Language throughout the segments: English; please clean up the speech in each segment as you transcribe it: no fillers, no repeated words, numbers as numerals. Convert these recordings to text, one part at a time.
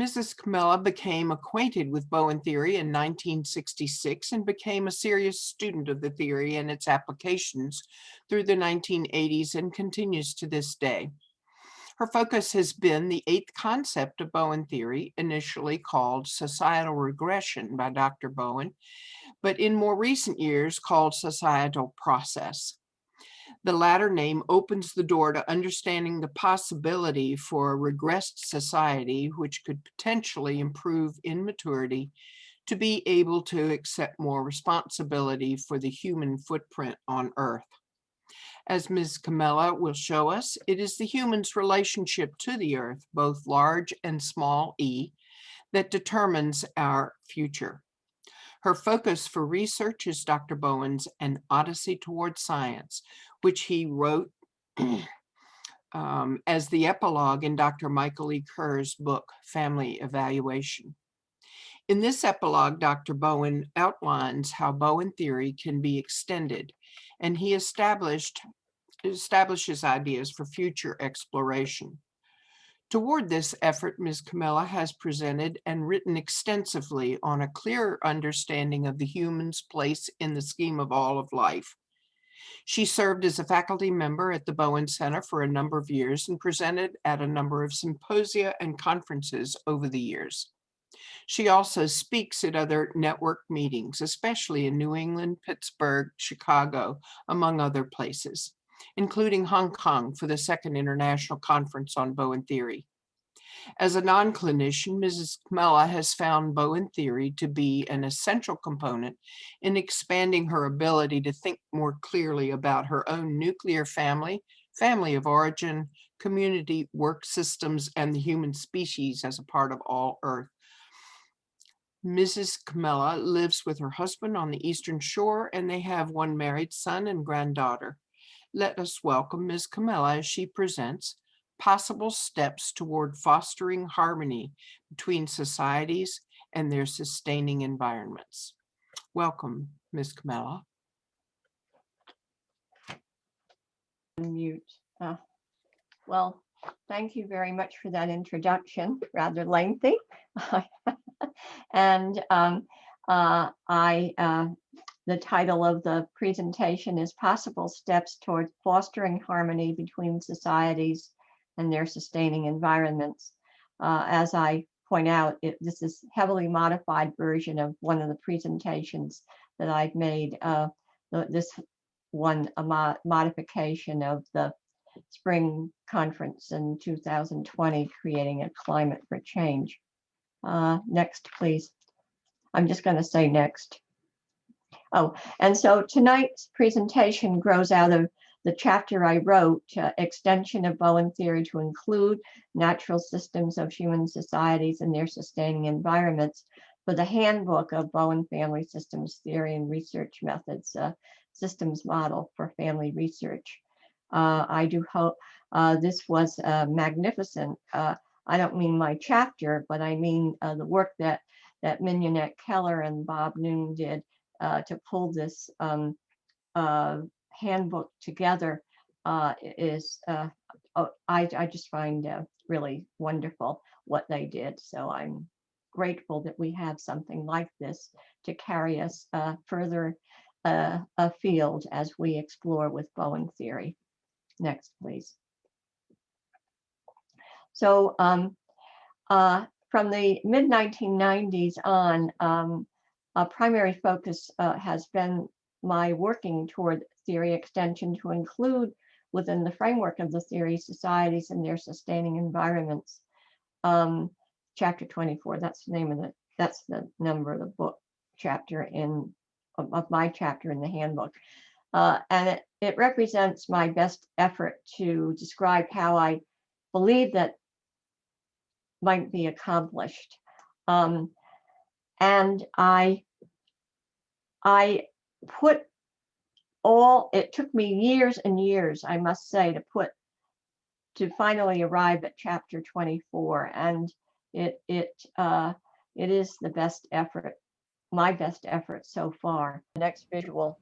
Mrs. Comella became acquainted with Bowen theory in 1966 and became a serious student of the theory and its applications through the 1980s and continues to this day. Her focus has been the eighth concept of Bowen theory, initially called societal regression by Dr. Bowen, but in more recent years called societal process. The latter name opens the door to understanding the possibility for a regressed society, which could potentially improve in maturity to be able to accept more responsibility for the human footprint on Earth. As Ms. Comella will show us, it is the human's relationship to the Earth, both large and small e, that determines our future. Her focus for research is Dr. Bowen's An Odyssey Toward Science, which he wrote as the epilogue in Dr. Michael E. Kerr's book, Family Evaluation. In this epilogue, Dr. Bowen outlines how Bowen theory can be extended, and he establishes ideas for future exploration. Toward this effort, Ms. Comella has presented and written extensively on a clearer understanding of the human's place in the scheme of all of life. She served as a faculty member at the Bowen Center for a number of years and presented at a number of symposia and conferences over the years. She also speaks at other network meetings, especially in New England, Pittsburgh, Chicago, among other places, including Hong Kong for the Second International Conference on Bowen Theory. As a non-clinician, Mrs. Comella has found Bowen theory to be an essential component in expanding her ability to think more clearly about her own nuclear family, family of origin, community work systems, and the human species as a part of all Earth. Mrs. Comella lives with her husband on the Eastern Shore, and they have one married son and granddaughter. Let us welcome Ms. Comella as she presents Possible Steps Toward Fostering Harmony Between Societies and Their Sustaining Environments. Welcome, Ms. Comella. Mute. Well, thank you very much for that introduction, rather lengthy. And the title of the presentation is Possible Steps Toward Fostering Harmony Between Societies and Their Sustaining Environments. As I point out, this is a heavily modified version of one of the presentations that I've made. This one, a modification of the spring conference in 2020, Creating a Climate for Change. Next, please. I'm just going to say next. Oh, and so tonight's presentation grows out of the chapter I wrote, Extension of Bowen Theory to Include Natural Systems of Human Societies and Their Sustaining Environments, for the Handbook of Bowen Family Systems Theory and Research Methods, Systems Model for Family Research. I do hope this was magnificent. I don't mean my chapter, but I mean the work that Mignonette Keller and Bob Noon did to pull this handbook together is, I just find really wonderful what they did. So I'm grateful that we have something like this to carry us further afield as we explore with Bowen theory. Next, please. So from the mid-1990s on, a primary focus has been my working toward theory extension to include within the framework of the theory societies and their sustaining environments. Chapter 24, that's the number of the book chapter of my chapter in the handbook. And it represents my best effort to describe how I believe that might be accomplished. And I put it took me years and years, I must say, to finally arrive at chapter 24. And it is the best effort, my best effort so far. The next visual.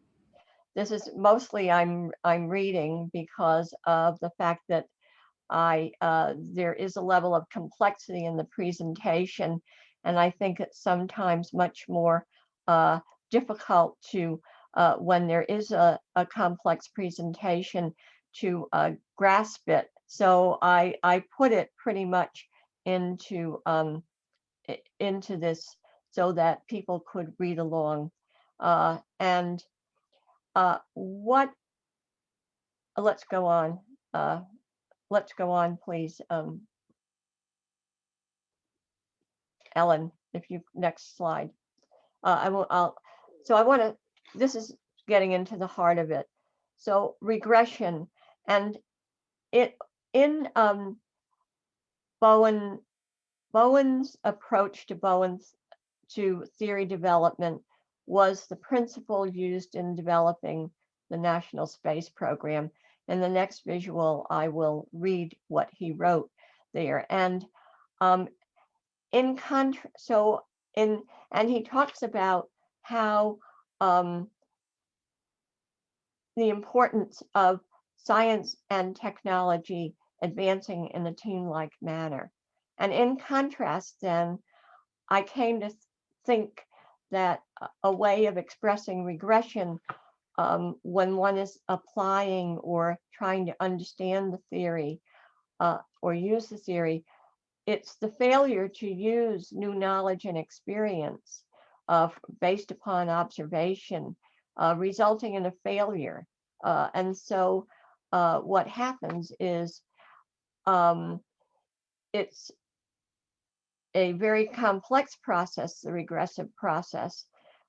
This is mostly I'm reading because of the fact that there is a level of complexity in the presentation, and I think it's sometimes much more difficult to, when there is a complex presentation, to grasp it. So I put it pretty much into this so that people could read along. And what, let's go on. Let's go on, please. Ellen, if you, next slide. So I want to, this is getting into the heart of it. So regression, and it, in Bowen's approach to theory development was the principle used in developing the National Space Program. In the next visual, I will read what he wrote there. And and he talks about how the importance of science and technology advancing in a team-like manner. And in contrast, then, I came to think that a way of expressing regression, when one is applying or trying to understand the theory or use the theory, it's the failure to use new knowledge and experience based upon observation, resulting in a failure. And so what happens is it's a very complex process, the regressive process.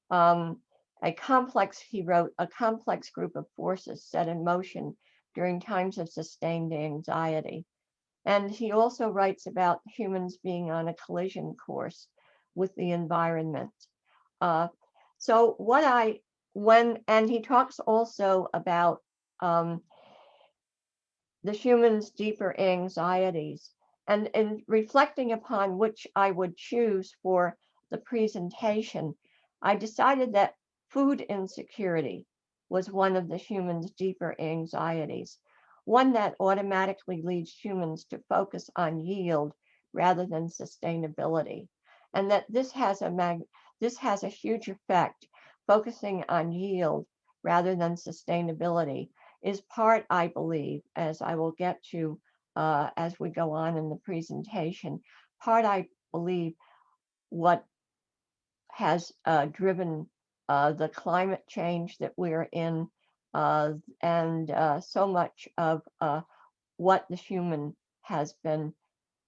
He wrote, a complex group of forces set in motion during times of sustained anxiety. And he also writes about humans being on a collision course with the environment. And he talks also about the human's deeper anxieties. And in reflecting upon which I would choose for the presentation, I decided that food insecurity was one of the human's deeper anxieties, one that automatically leads humans to focus on yield rather than sustainability. And that this has a huge effect. Focusing on yield rather than sustainability is part, I believe, as I will get to as we go on in the presentation, part, I believe, what has driven the climate change that we're in, and so much of what the human has been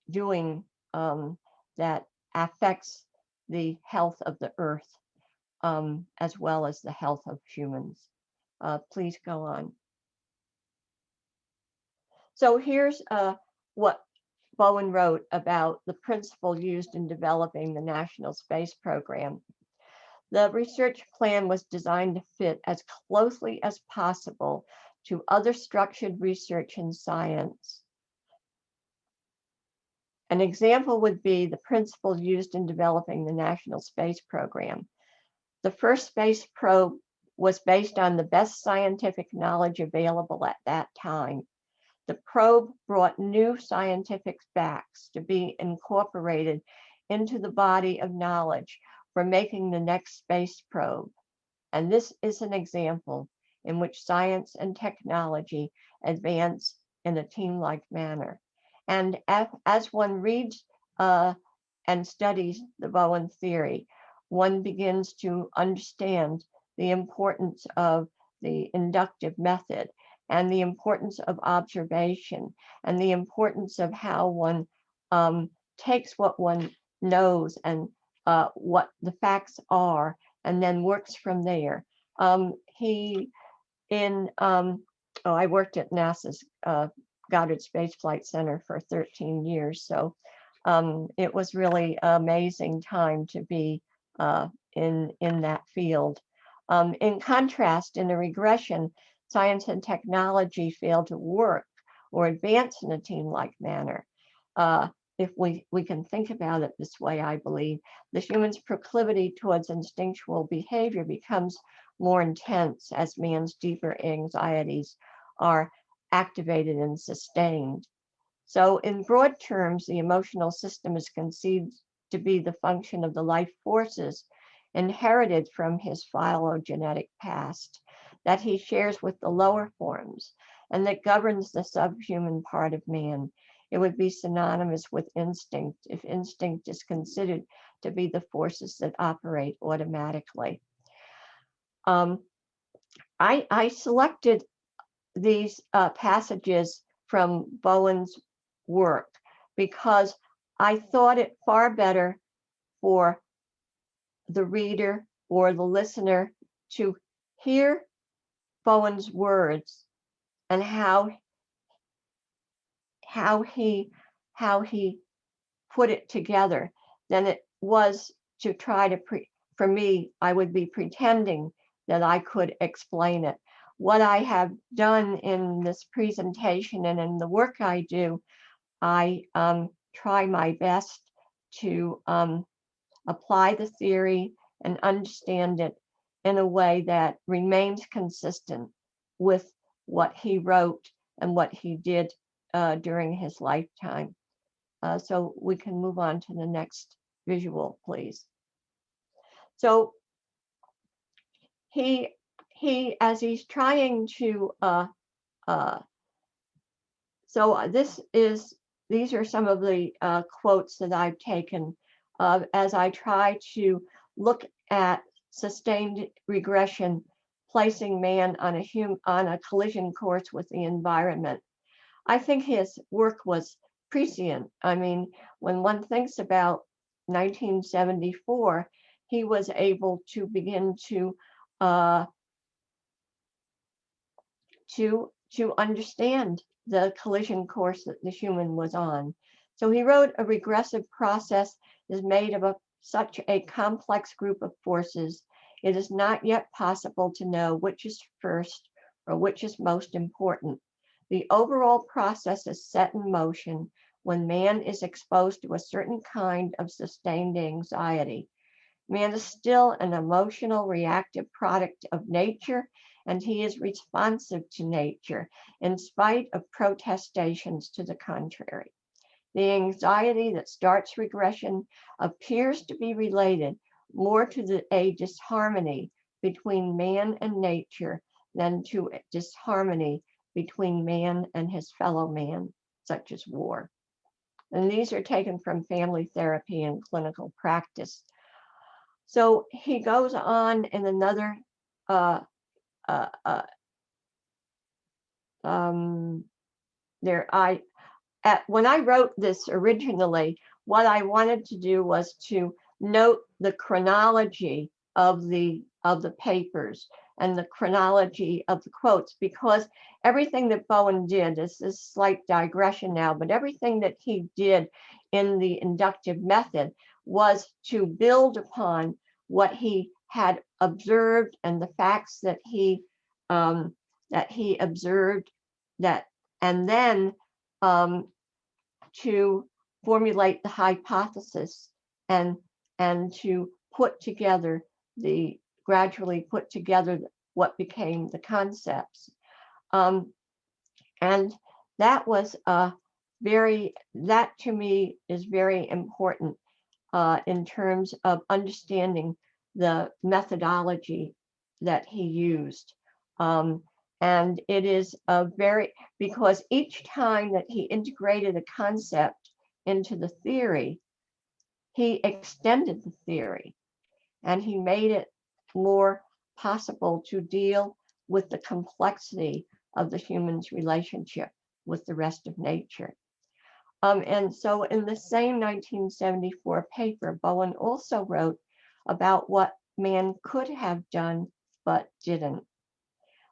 doing that affects the health of the earth, as well as the health of humans. Please go on. So here's what Bowen wrote about the principle used in developing the National Space Program. The research plan was designed to fit as closely as possible to other structured research in science. An example would be the principle used in developing the National Space Program. The first space probe was based on the best scientific knowledge available at that time. The probe brought new scientific facts to be incorporated into the body of knowledge for making the next space probe. And this is an example in which science and technology advance in a team-like manner. And as one reads and studies the Bowen theory, one begins to understand the importance of the inductive method and the importance of observation and the importance of how one takes what one knows and what the facts are and then works from there. I worked at NASA's Goddard Space Flight Center for 13 years. So it was really an amazing time to be in that field. In contrast, in a regression, science and technology fail to work or advance in a team-like manner. If we can think about it this way, I believe, the human's proclivity towards instinctual behavior becomes more intense as man's deeper anxieties are activated and sustained. So in broad terms, the emotional system is conceived to be the function of the life forces inherited from his phylogenetic past that he shares with the lower forms and that governs the subhuman part of man. It would be synonymous with instinct if instinct is considered to be the forces that operate automatically. I selected these passages from Bowen's work because I thought it far better for the reader or the listener to hear Bowen's words and how he put it together than it was to try to for me, I would be pretending that I could explain it. What I have done in this presentation and in the work I do, I try my best to apply the theory and understand it in a way that remains consistent with what he wrote and what he did during his lifetime. So we can move on to the next visual, please. So he as he's trying to these are some of the quotes that I've taken as I try to look at sustained regression, placing man on a collision course with the environment. I think his work was prescient. I mean, when one thinks about 1974, he was able to begin to understand the collision course that the human was on. So he wrote, a regressive process is made of such a complex group of forces, it is not yet possible to know which is first or which is most important. The overall process is set in motion when man is exposed to a certain kind of sustained anxiety. Man is still an emotional, reactive product of nature, and he is responsive to nature in spite of protestations to the contrary. The anxiety that starts regression appears to be related more to a disharmony between man and nature than to a disharmony between man and his fellow man, such as war. And these are taken from Family Therapy and Clinical Practice. So he goes on in another when I wrote this originally, what I wanted to do was to note the chronology of the papers and the chronology of the quotes, because everything that Bowen did, is this slight digression now, but everything that he did in the inductive method was to build upon what he had observed and the facts that he observed, that, and then to formulate the hypothesis and to gradually put together what became the concepts. And that was that to me is very important in terms of understanding the methodology that he used. And it is because each time that he integrated a concept into the theory, he extended the theory and he made it more possible to deal with the complexity of the human's relationship with the rest of nature. And so in the same 1974 paper, Bowen also wrote about what man could have done but didn't.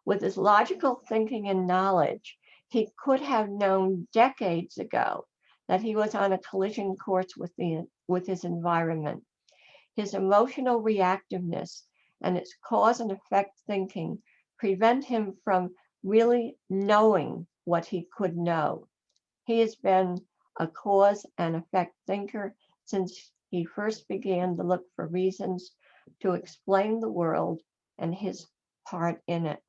With his logical thinking and knowledge, he could have known decades ago that he was on a collision course with his environment. His emotional reactiveness and its cause and effect thinking prevent him from really knowing what he could know. He has been a cause and effect thinker since he first began to look for reasons to explain the world and his part in it.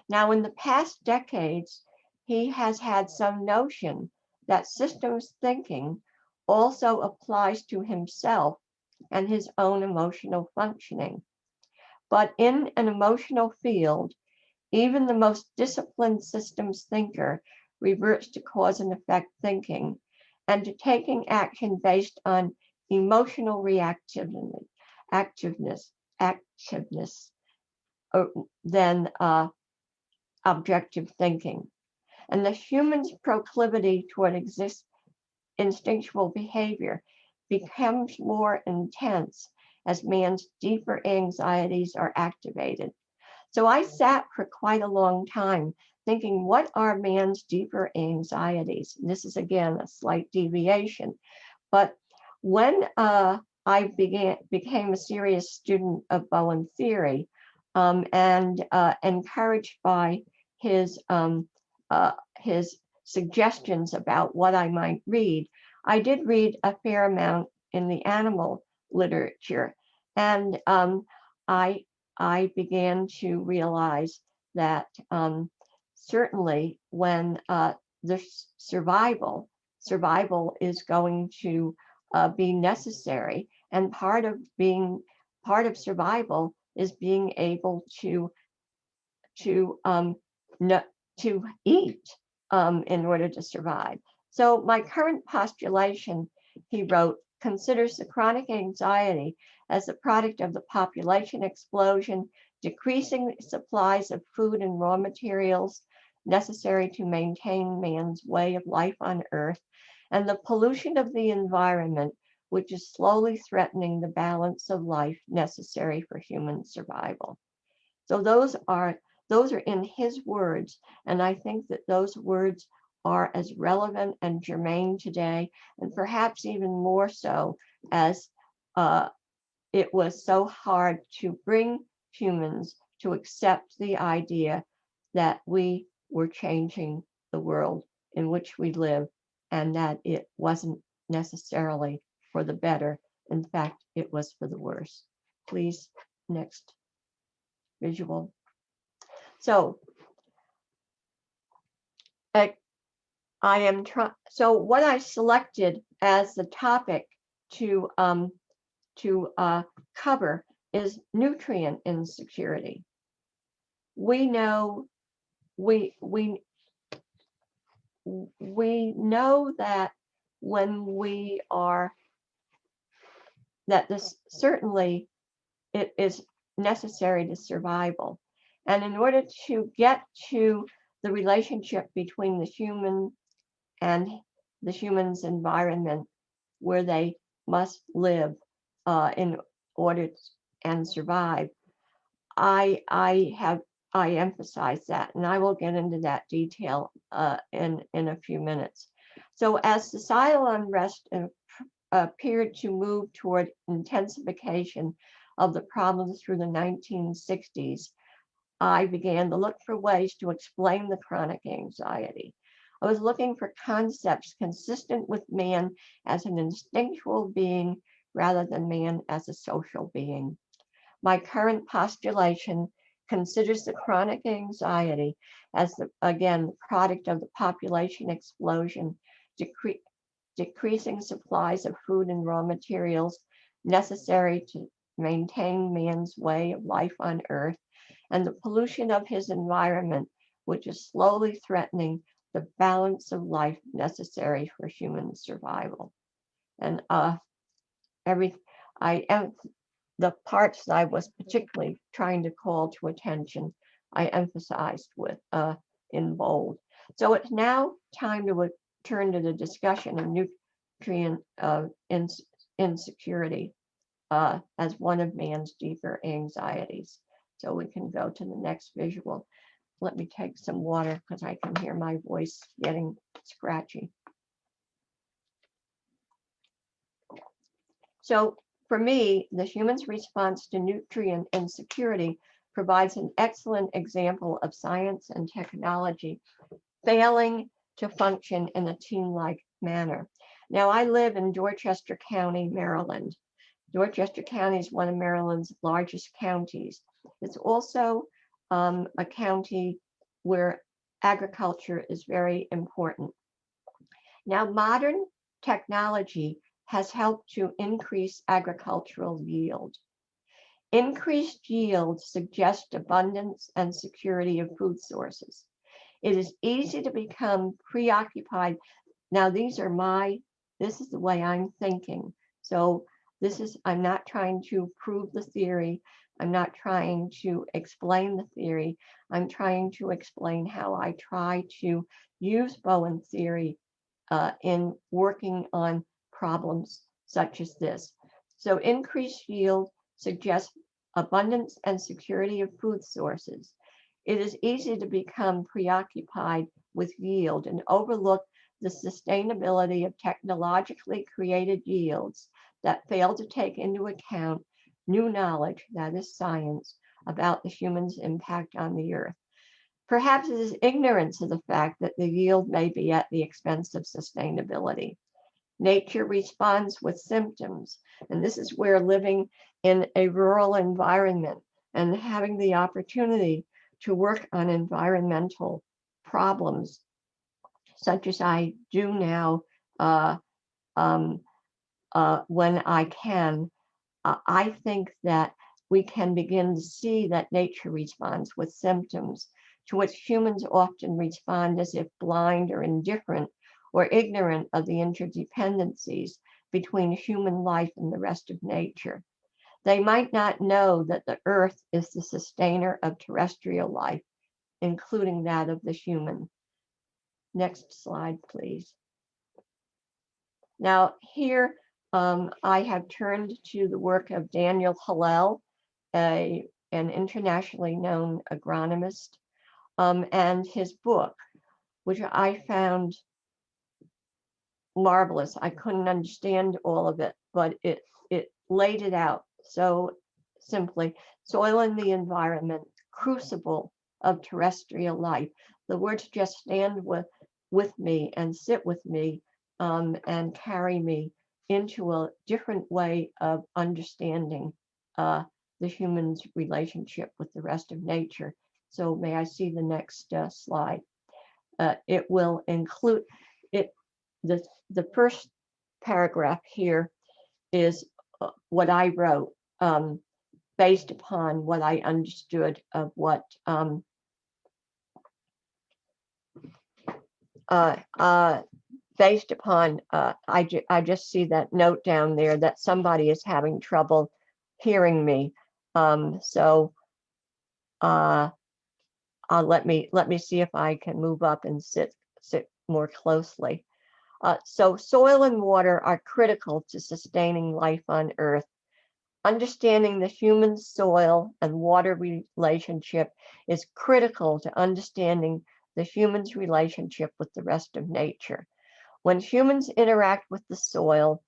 Now, in the past decades, he has had some notion that systems thinking also applies to himself and his own emotional functioning. But in an emotional field, even the most disciplined systems thinker reverts to cause and effect thinking and to taking action based on emotional activeness than objective thinking. And the human's proclivity toward instinctual behavior becomes more intense as man's deeper anxieties are activated. So I sat for quite a long time thinking, what are man's deeper anxieties? And this is, again, a slight deviation. But when I became a serious student of Bowen theory and encouraged by his suggestions about what I might read, I did read a fair amount in the animal literature. And I began to realize that certainly when the survival is going to be necessary, and part of survival is being able to eat in order to survive. So my current postulation, he wrote, considers the chronic anxiety as the product of the population explosion, decreasing supplies of food and raw materials necessary to maintain man's way of life on Earth, and the pollution of the environment, which is slowly threatening the balance of life necessary for human survival. So those are in his words, and I think that those words are as relevant and germane today, and perhaps even more so as it was so hard to bring humans to accept the idea that we were changing the world in which we live, and that it wasn't necessarily for the better. In fact, it was for the worse. Please, next visual. So so what I selected as the topic to cover is nutrient insecurity. We know that when we are, that this certainly it is necessary to survival. And in order to get to the relationship between the human and the human's environment where they must live in order and survive, I emphasize that, and I will get into that detail in a few minutes. So as societal unrest appeared to move toward intensification of the problems through the 1960s, I began to look for ways to explain the chronic anxiety. I was looking for concepts consistent with man as an instinctual being rather than man as a social being. My current postulation considers the chronic anxiety as, again, the product of the population explosion, decreasing supplies of food and raw materials necessary to maintain man's way of life on Earth, and the pollution of his environment, which is slowly threatening the balance of life necessary for human survival. And the parts that I was particularly trying to call to attention, I emphasized with in bold. So it's now time to turn to the discussion of nutrient insecurity as one of man's deeper anxieties. So we can go to the next visual. Let me take some water because I can hear my voice getting scratchy. So for me, the human's response to nutrient insecurity provides an excellent example of science and technology failing to function in a team-like manner. Now, I live in Dorchester County, Maryland. Dorchester County is one of Maryland's largest counties. It's also a county where agriculture is very important. Now, modern technology has helped to increase agricultural yield. Increased yield suggests abundance and security of food sources. It is easy to become preoccupied. Now, this is the way I'm thinking. So I'm not trying to prove the theory. I'm not trying to explain the theory. I'm trying to explain how I try to use Bowen theory in working on problems such as this. So increased yield suggests abundance and security of food sources. It is easy to become preoccupied with yield and overlook the sustainability of technologically created yields that fail to take into account new knowledge, that is science, about the human's impact on the earth. Perhaps it is ignorance of the fact that the yield may be at the expense of sustainability. Nature responds with symptoms, and this is where living in a rural environment and having the opportunity to work on environmental problems, such as I do now when I can, I think that we can begin to see that nature responds with symptoms to which humans often respond as if blind or indifferent or ignorant of the interdependencies between human life and the rest of nature. They might not know that the earth is the sustainer of terrestrial life, including that of the human. Next slide, please. Now here, I have turned to the work of Daniel Hillel, an internationally known agronomist, and his book, which I found marvelous. I couldn't understand all of it, but it laid it out so simply. Soil and the environment, crucible of terrestrial life. The words just stand with me and sit with me and carry me into a different way of understanding the human's relationship with the rest of nature. So may I see the next slide? It will include it. The first paragraph here is what I wrote based upon what I understood of what based upon I just see that note down there that somebody is having trouble hearing me. So let me see if I can move up and sit more closely. So soil and water are critical to sustaining life on Earth. Understanding the human soil and water relationship is critical to understanding the human's relationship with the rest of nature. When humans interact with the soil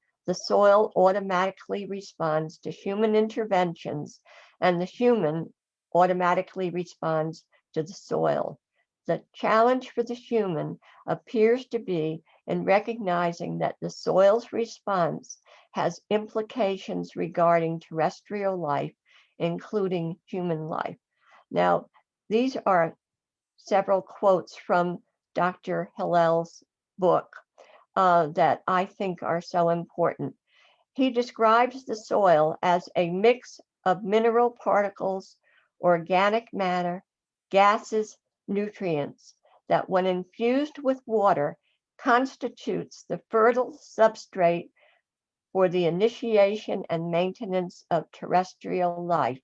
automatically responds to human interventions, and the human automatically responds to the soil. The challenge for the human appears to be in recognizing that the soil's response has implications regarding terrestrial life, including human life. Now, these are several quotes from Dr. Hillel's book that I think are so important. He describes the soil as a mix of mineral particles, organic matter, gases, nutrients that, when infused with water, constitutes the fertile substrate for the initiation and maintenance of terrestrial life.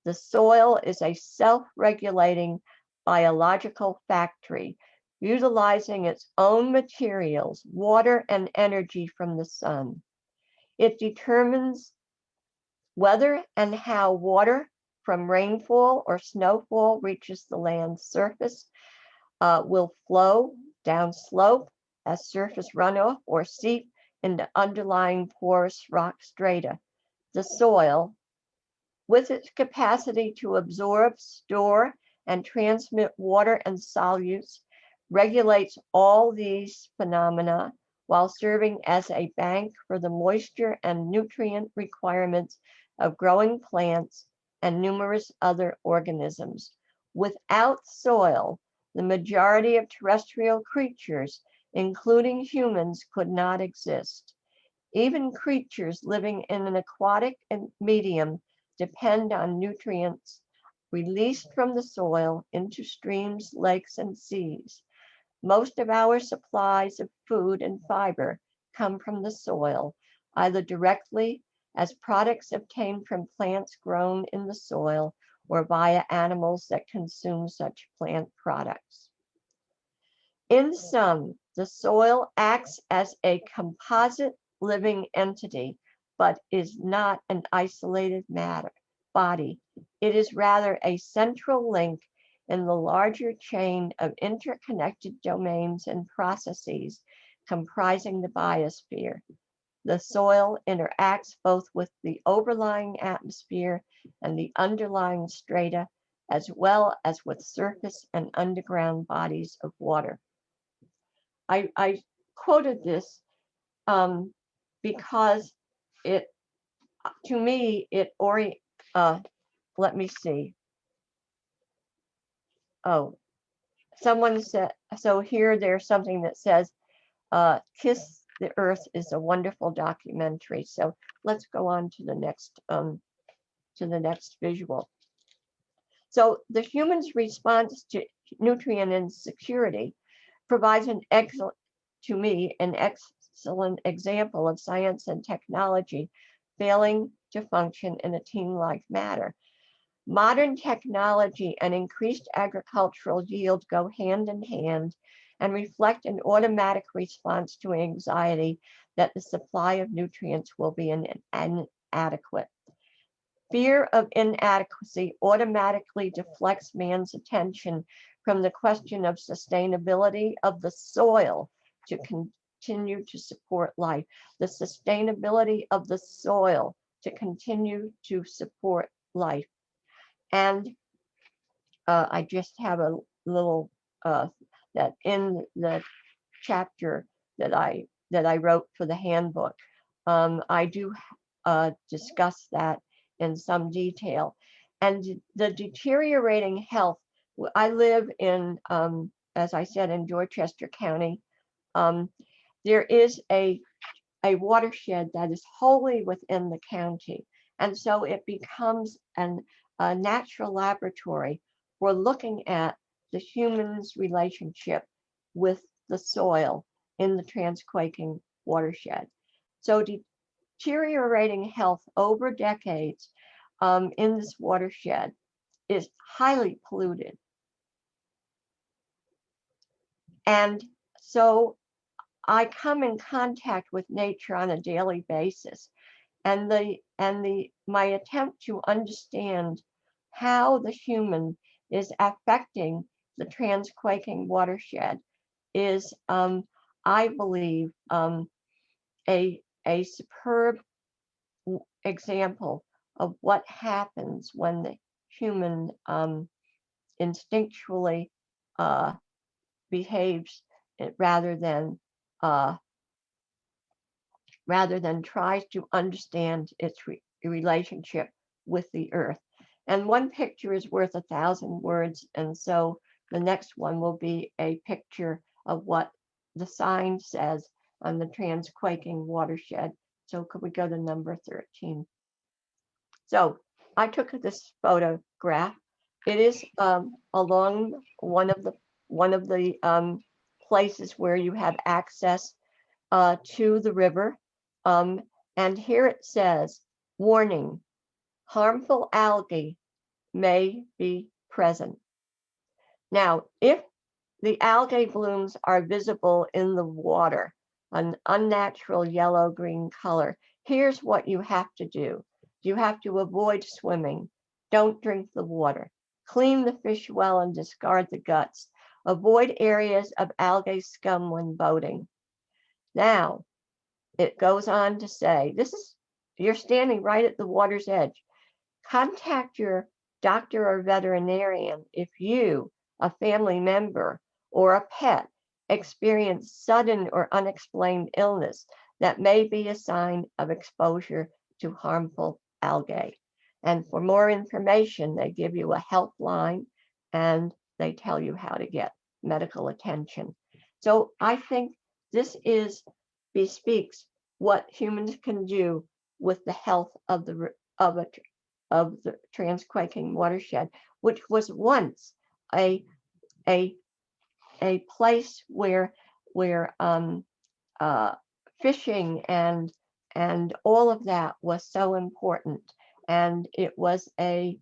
The soil is a self-regulating biological factory, utilizing its own materials, water, and energy from the sun. It determines whether and how water from rainfall or snowfall reaches the land's surface, will flow downslope as surface runoff or seep into underlying porous rock strata. The soil, with its capacity to absorb, store, and transmit water and solutes, regulates all these phenomena while serving as a bank for the moisture and nutrient requirements of growing plants and numerous other organisms. Without soil, the majority of terrestrial creatures, including humans, could not exist. Even creatures living in an aquatic medium depend on nutrients released from the soil into streams, lakes, and seas. Most of our supplies of food and fiber come from the soil, either directly as products obtained from plants grown in the soil or via animals that consume such plant products. In sum, the soil acts as a composite living entity, but is not an isolated body. It is rather a central link in the larger chain of interconnected domains and processes comprising the biosphere. The soil interacts both with the overlying atmosphere and the underlying strata, as well as with surface and underground bodies of water. I quoted this because it, to me, let me see. Oh, someone said, so here there's something that says, Kiss the Earth is a wonderful documentary. So let's go on to the next visual. So the human's response to nutrient insecurity provides an excellent example of science and technology failing to function in a team-like manner. Modern technology and increased agricultural yield go hand in hand and reflect an automatic response to anxiety that the supply of nutrients will be inadequate. Fear of inadequacy automatically deflects man's attention from the question of sustainability of the soil to continue to support life. The sustainability of the soil to continue to support life. And I just have a little that in the chapter that I wrote for the handbook, I do discuss that in some detail. And the deteriorating health, I live in, as I said, in Dorchester County. There is a watershed that is wholly within the county. And so it becomes a natural laboratory for looking at the human's relationship with the soil in the transquaking watershed. So deteriorating health over decades in this watershed is highly polluted. And so I come in contact with nature on a daily basis. And my attempt to understand how the human is affecting the transquaking watershed is, I believe, a superb example of what happens when the human instinctually behaves rather than tries to understand its relationship with the earth. And one picture is worth 1,000 words. And so the next one will be a picture of what the sign says on the transquaking watershed. So could we go to number 13? So I took this photograph. It is along one of the places where you have access to the river. And here it says, warning, harmful algae may be present. Now, if the algae blooms are visible in the water, an unnatural yellow-green color, here's what you have to do. You have to avoid swimming. Don't drink the water. Clean the fish well and discard the guts. Avoid areas of algae scum when boating. Now, it goes on to say, you're standing right at the water's edge. Contact your doctor or veterinarian if you, a family member, or a pet experience sudden or unexplained illness that may be a sign of exposure to harmful algae. And for more information, they give you a helpline and they tell you how to get medical attention. So I think This bespeaks what humans can do with the health of the transquaking watershed, which was once a place where fishing and all of that was so important, and it was an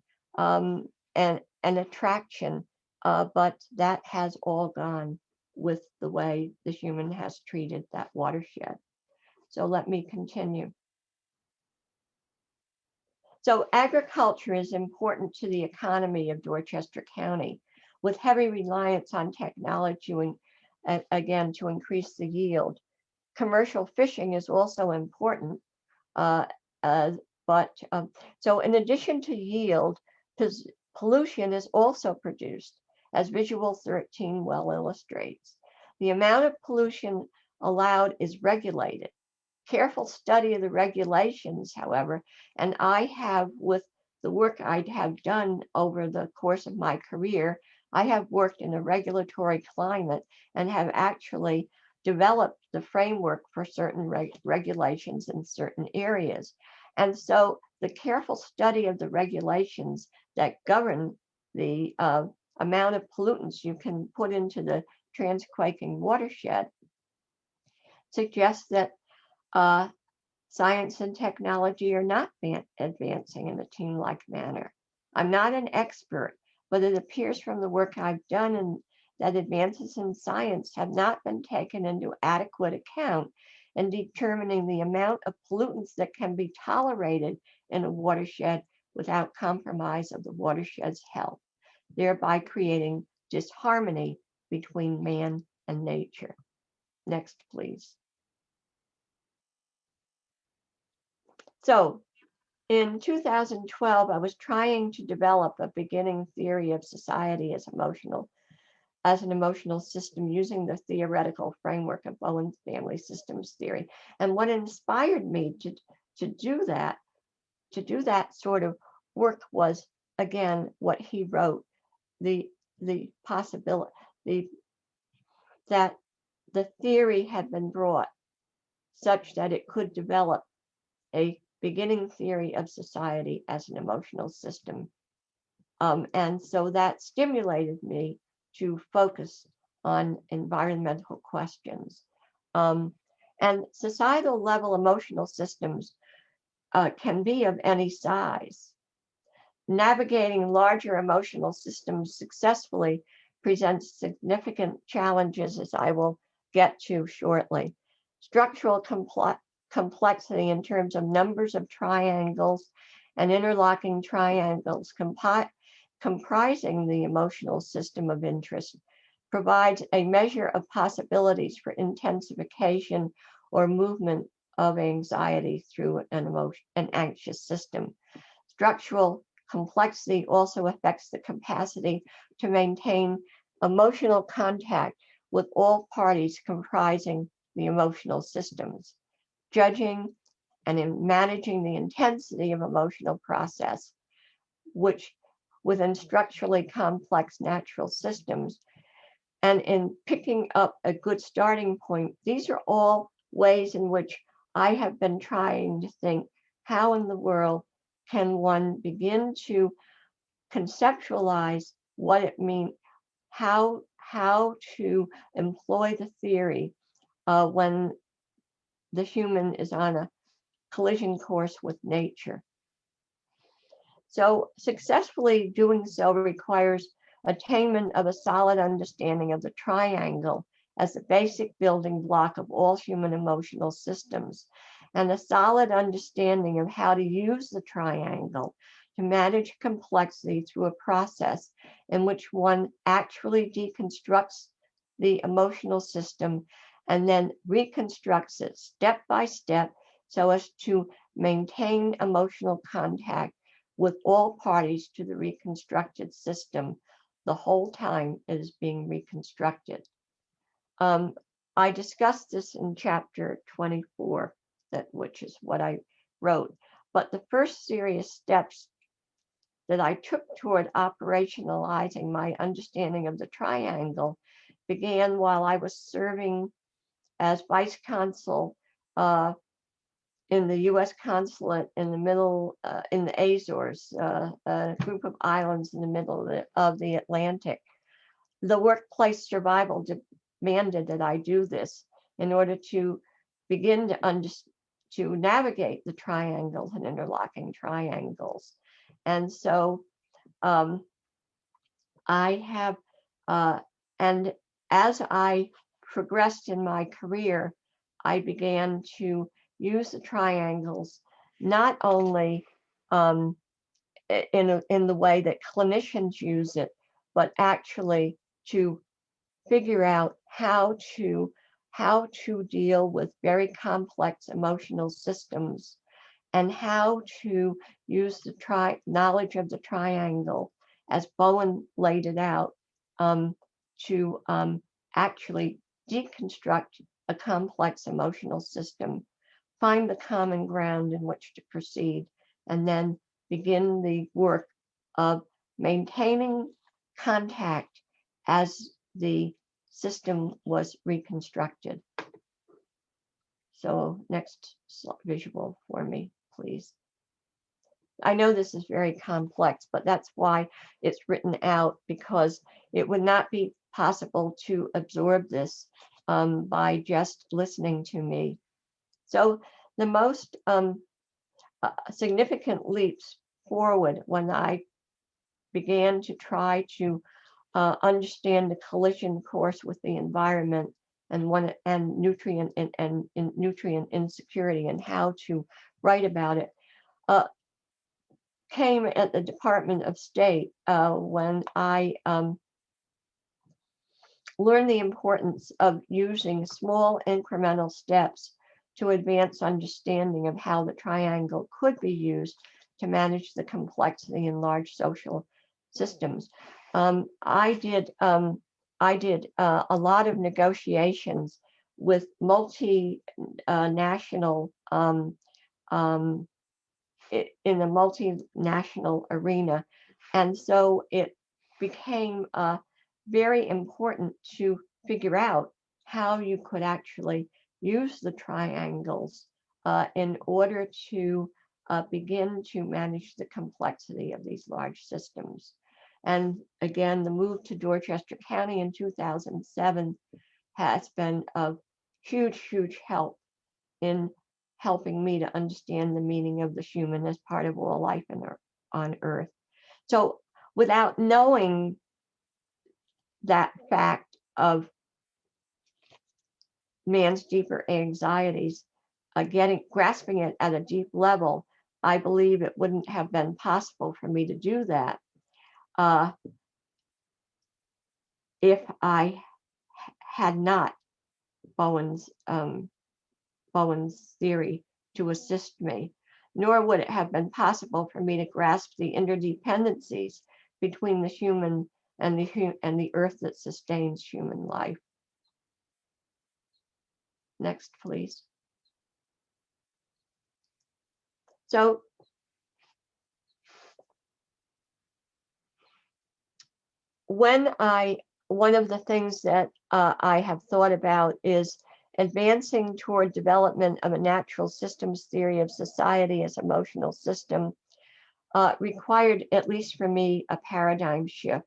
attraction, but that has all gone with the way the human has treated that watershed. So let me continue. So agriculture is important to the economy of Dorchester County, with heavy reliance on technology again to increase the yield. Commercial fishing is also important, so in addition to yield, pollution is also produced, as Visual 13 well illustrates. The amount of pollution allowed is regulated. Careful study of the regulations, however, and I have, with the work I have done over the course of my career, I have worked in a regulatory climate and have actually developed the framework for certain regulations in certain areas. And so the careful study of the regulations that govern the amount of pollutants you can put into the transquaking watershed suggests that science and technology are not advancing in a team-like manner. I'm not an expert, but it appears from the work I've done that advances in science have not been taken into adequate account in determining the amount of pollutants that can be tolerated in a watershed without compromise of the watershed's health, thereby creating disharmony between man and nature. Next, please. So in 2012, I was trying to develop a beginning theory of society as an emotional system using the theoretical framework of Bowen's family systems theory. And what inspired me to do that sort of work was, again, what he wrote, the possibility that the theory had been brought such that it could develop a beginning theory of society as an emotional system. And so that stimulated me to focus on environmental questions. And societal level emotional systems can be of any size. Navigating larger emotional systems successfully presents significant challenges, as I will get to shortly. Structural complexity in terms of numbers of triangles and interlocking triangles comprising the emotional system of interest provides a measure of possibilities for intensification or movement of anxiety through an anxious system. Structural complexity also affects the capacity to maintain emotional contact with all parties comprising the emotional systems. Judging and in managing the intensity of emotional process, which within structurally complex natural systems, and in picking up a good starting point, these are all ways in which I have been trying to think, how in the world can one begin to conceptualize what it means, how to employ the theory when the human is on a collision course with nature. So successfully doing so requires attainment of a solid understanding of the triangle as the basic building block of all human emotional systems, and a solid understanding of how to use the triangle to manage complexity through a process in which one actually deconstructs the emotional system and then reconstructs it step by step so as to maintain emotional contact with all parties to the reconstructed system the whole time it is being reconstructed. I discussed this in chapter 24, which is what I wrote. But the first serious steps that I took toward operationalizing my understanding of the triangle began while I was serving as vice consul in the U.S. consulate in the middle, in the Azores, a group of islands in the middle of the Atlantic. The workplace survival demanded that I do this in order to begin to navigate the triangles and interlocking triangles. And so I have, and as I progressed in my career, I began to use the triangles not only in the way that clinicians use it, but actually to figure out how to deal with very complex emotional systems and how to use the knowledge of the triangle as Bowen laid it out to actually deconstruct a complex emotional system, find the common ground in which to proceed, and then begin the work of maintaining contact as the system was reconstructed. So next visual for me, please. I know this is very complex, but that's why it's written out, because it would not be possible to absorb this by just listening to me. So the most significant leaps forward when I began to try to understand the collision course with the environment and nutrient insecurity and how to write about it came at the Department of State when I learned the importance of using small incremental steps to advance understanding of how the triangle could be used to manage the complexity in large social systems. I did a lot of negotiations with multinational in the multinational arena, and so it became very important to figure out how you could actually use the triangles in order to begin to manage the complexity of these large systems. And again, the move to Dorchester County in 2007 has been of huge, huge help in helping me to understand the meaning of the human as part of all life on Earth. So without knowing that fact of man's deeper anxieties, grasping it at a deep level, I believe it wouldn't have been possible for me to do that if I had not Bowen's theory to assist me, nor would it have been possible for me to grasp the interdependencies between the human and the earth that sustains human life. Next, please. So one of the things that I have thought about is advancing toward development of a natural systems theory of society as emotional system required, at least for me, a paradigm shift.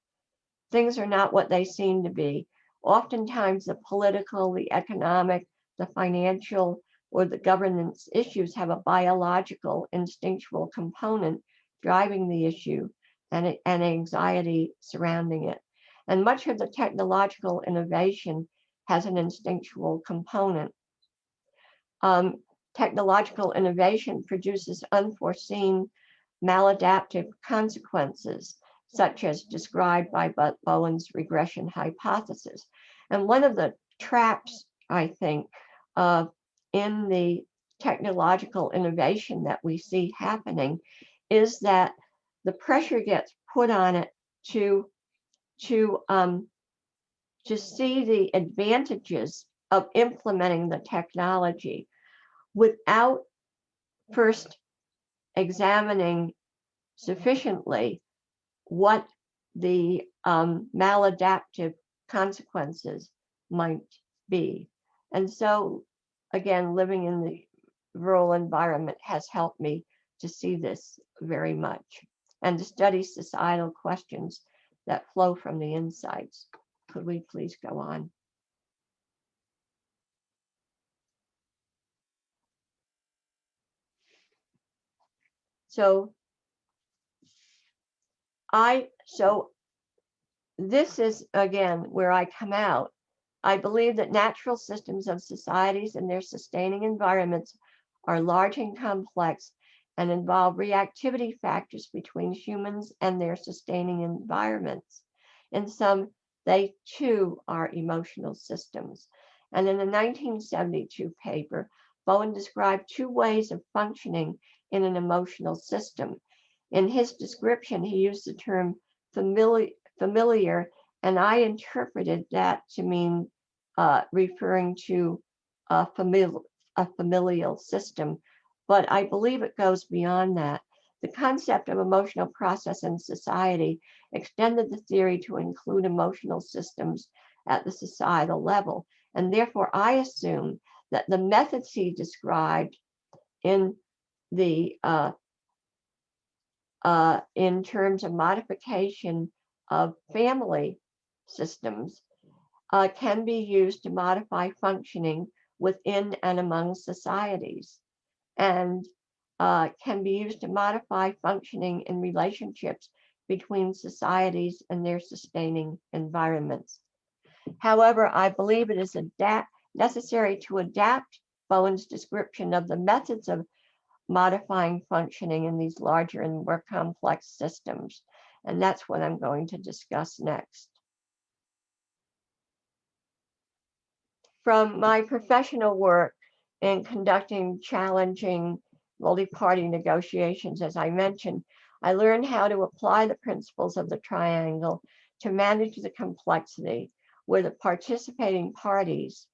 Things are not what they seem to be. Oftentimes, the political, the economic, the financial, or the governance issues have a biological, instinctual component driving the issue and anxiety surrounding it. And much of the technological innovation has an instinctual component. Technological innovation produces unforeseen maladaptive consequences, such as described by Bowen's regression hypothesis. And one of the traps, I think, in the technological innovation that we see happening is that the pressure gets put on it to see the advantages of implementing the technology without first examining sufficiently what the maladaptive consequences might be. And so, again, living in the rural environment has helped me to see this very much and to study societal questions that flow from the insights. Could we please go on? So this is, again, where I come out. I believe that natural systems of societies and their sustaining environments are large and complex and involve reactivity factors between humans and their sustaining environments. In some, they too are emotional systems. And in the 1972 paper, Bowen described two ways of functioning in an emotional system. In his description, he used the term familiar, and I interpreted that to mean referring to a familial system, but I believe it goes beyond that. The concept of emotional process in society extended the theory to include emotional systems at the societal level, and therefore I assume that the methods he described in the in terms of modification of family systems can be used to modify functioning within and among societies, and can be used to modify functioning in relationships between societies and their sustaining environments. However, I believe it is necessary to adapt Bowen's description of the methods of modifying functioning in these larger and more complex systems. And that's what I'm going to discuss next. From my professional work in conducting challenging multi-party negotiations, as I mentioned, I learned how to apply the principles of the triangle to manage the complexity where the participating parties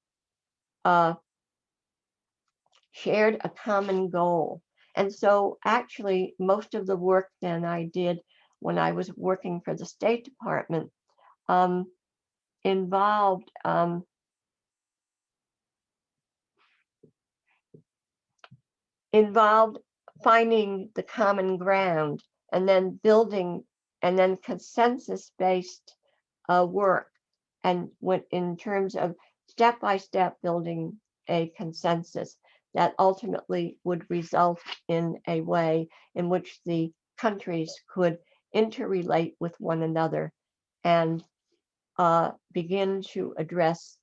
shared a common goal. And so actually most of the work then I did when I was working for the State Department involved finding the common ground and then building and then consensus-based work, and went in terms of step-by-step building a consensus that ultimately would result in a way in which the countries could interrelate with one another and begin to address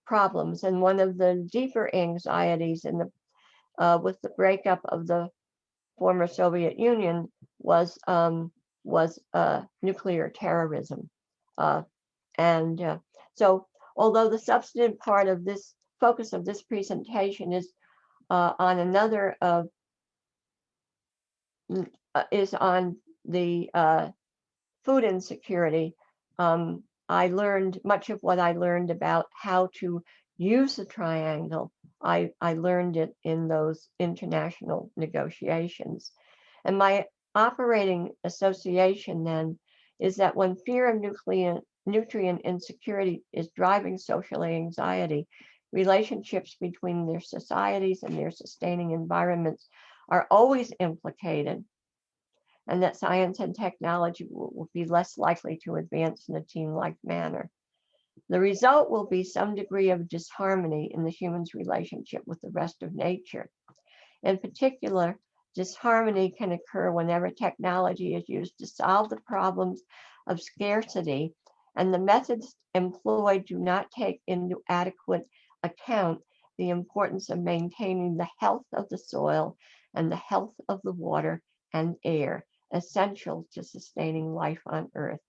problems. And one of the deeper anxieties in the with the breakup of the former Soviet Union was nuclear terrorism. So although the substantive part of this focus of this presentation is on another is on the food insecurity, I learned much of what I learned about how to use the triangle. I learned it in those international negotiations. And my operating association then is that when fear of nutrient insecurity is driving social anxiety, relationships between their societies and their sustaining environments are always implicated, and that science and technology will be less likely to advance in a team-like manner. The result will be some degree of disharmony in the human's relationship with the rest of nature. In particular, disharmony can occur whenever technology is used to solve the problems of scarcity, and the methods employed do not take into adequate account the importance of maintaining the health of the soil and the health of the water and air, essential to sustaining life on Earth.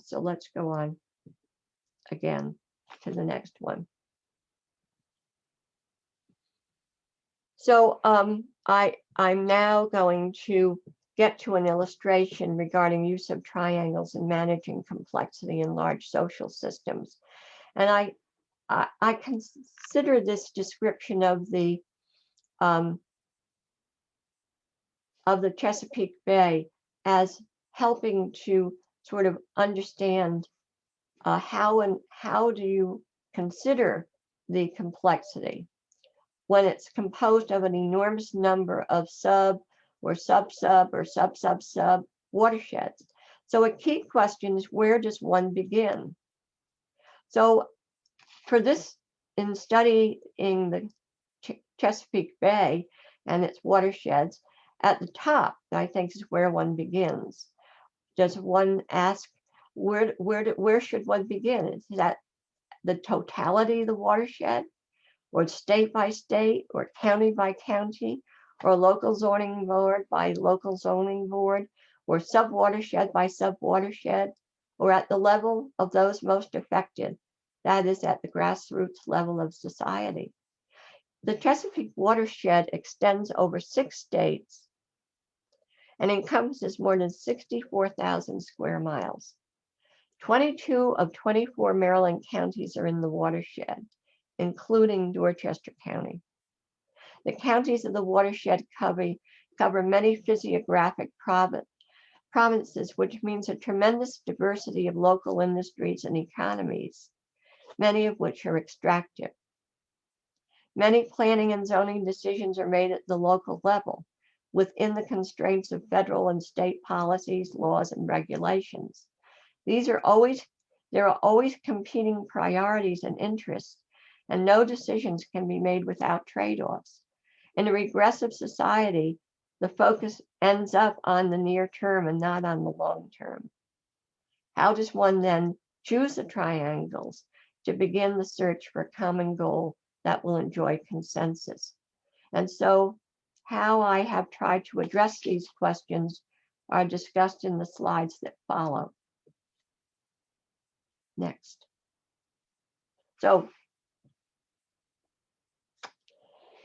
So let's go on again to the next one. So I'm now going to get to an illustration regarding use of triangles in managing complexity in large social systems. And I consider this description of the Chesapeake Bay as helping to sort of understand how do you consider the complexity when it's composed of an enormous number of sub or sub-sub or sub-sub-sub watersheds. So a key question is, where does one begin? So for this, in studying the Chesapeake Bay and its watersheds, at the top, I think, is where one begins. Does one ask, where should one begin? Is that the totality of the watershed, or state by state, or county by county, or local zoning board by local zoning board, or sub-watershed by sub-watershed, or at the level of those most affected, that is, at the grassroots level of society? The Chesapeake Watershed extends over 6 states and encompasses more than 64,000 square miles. 22 of 24 Maryland counties are in the watershed, including Dorchester County. The counties of the watershed cover many physiographic provinces, which means a tremendous diversity of local industries and economies, many of which are extractive. Many planning and zoning decisions are made at the local level, within the constraints of federal and state policies, laws, and regulations. There are always competing priorities and interests, and no decisions can be made without trade-offs. In a regressive society, the focus ends up on the near term and not on the long term. How does one then choose the triangles to begin the search for a common goal that will enjoy consensus? And so how I have tried to address these questions are discussed in the slides that follow. Next. So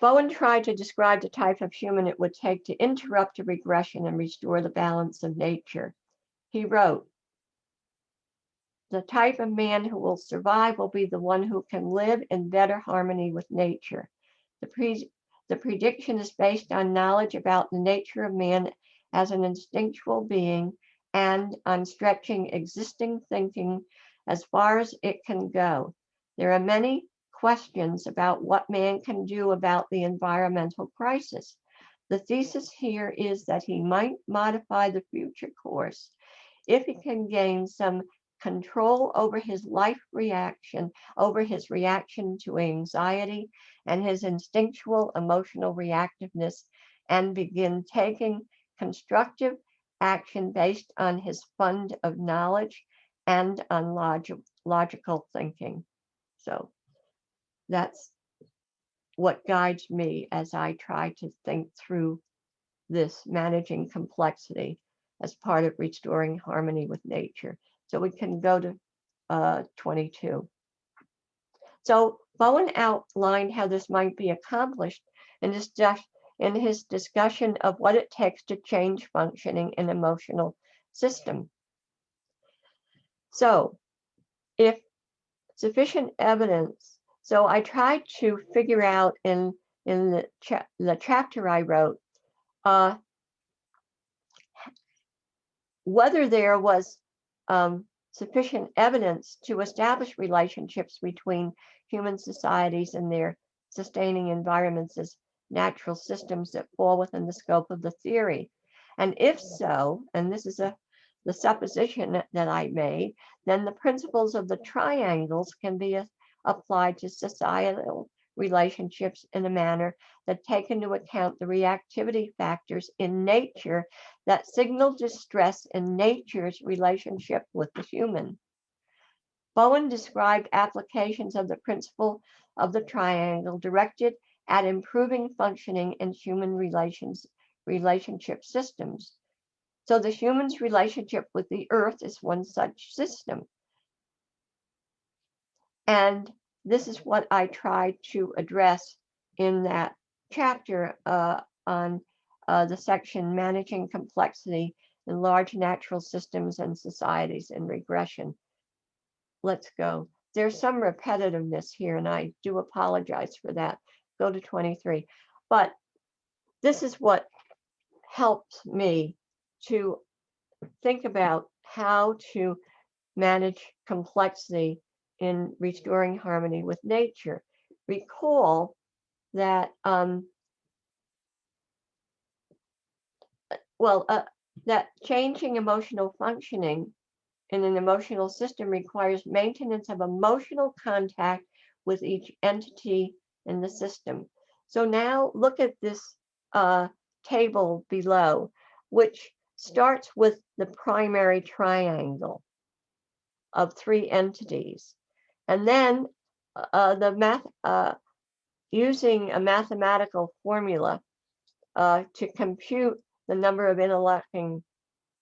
Bowen tried to describe the type of human it would take to interrupt a regression and restore the balance of nature. He wrote, "The type of man who will survive will be the one who can live in better harmony with nature. The prediction is based on knowledge about the nature of man as an instinctual being and on stretching existing thinking as far as it can go. There are many questions about what man can do about the environmental crisis. The thesis here is that he might modify the future course if he can gain some control over his reaction to anxiety and his instinctual emotional reactiveness, and begin taking constructive action based on his fund of knowledge and on logical thinking." So that's what guides me as I try to think through this managing complexity as part of restoring harmony with nature. So we can go to 22. So Bowen outlined how this might be accomplished in his discussion of what it takes to change functioning in emotional system. So if sufficient evidence, so I tried to figure out in the chapter I wrote, whether there was sufficient evidence to establish relationships between human societies and their sustaining environments as natural systems that fall within the scope of the theory. And if so, and this is the supposition that I made, then the principles of the triangles can be applied to societal relationships in a manner that take into account the reactivity factors in nature that signal distress in nature's relationship with the human. Bowen described applications of the principle of the triangle directed at improving functioning in human relationship systems. So the human's relationship with the earth is one such system. And this is what I tried to address in that chapter on the section Managing Complexity in Large Natural Systems and Societies in Regression. Let's go. There's some repetitiveness here, and I do apologize for that. Go to 23. But this is what helps me to think about how to manage complexity in restoring harmony with nature. Recall that, that changing emotional functioning in an emotional system requires maintenance of emotional contact with each entity in the system. So now look at this table below, which starts with the primary triangle of three entities. And then using a mathematical formula to compute the number of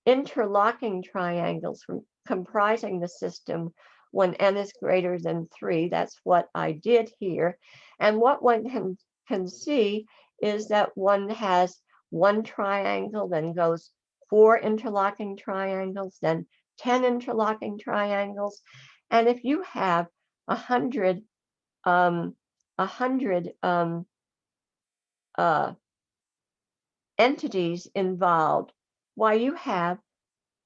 interlocking triangles comprising the system when n is greater than 3. That's what I did here. And what one can see is that one has one triangle, then goes 4 interlocking triangles, then 10 interlocking triangles. And if you have 100 entities involved, why, you have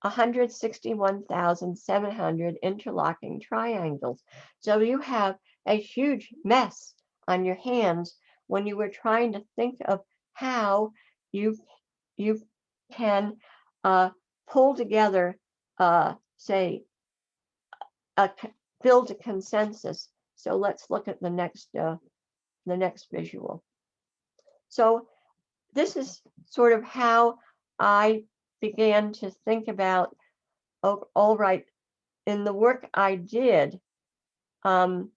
161,700 interlocking triangles. So you have a huge mess on your hands when you were trying to think of how you can pull together, say, build a consensus. So let's look at the next visual. So this is sort of how I began to think about, oh, all right, in the work I did, how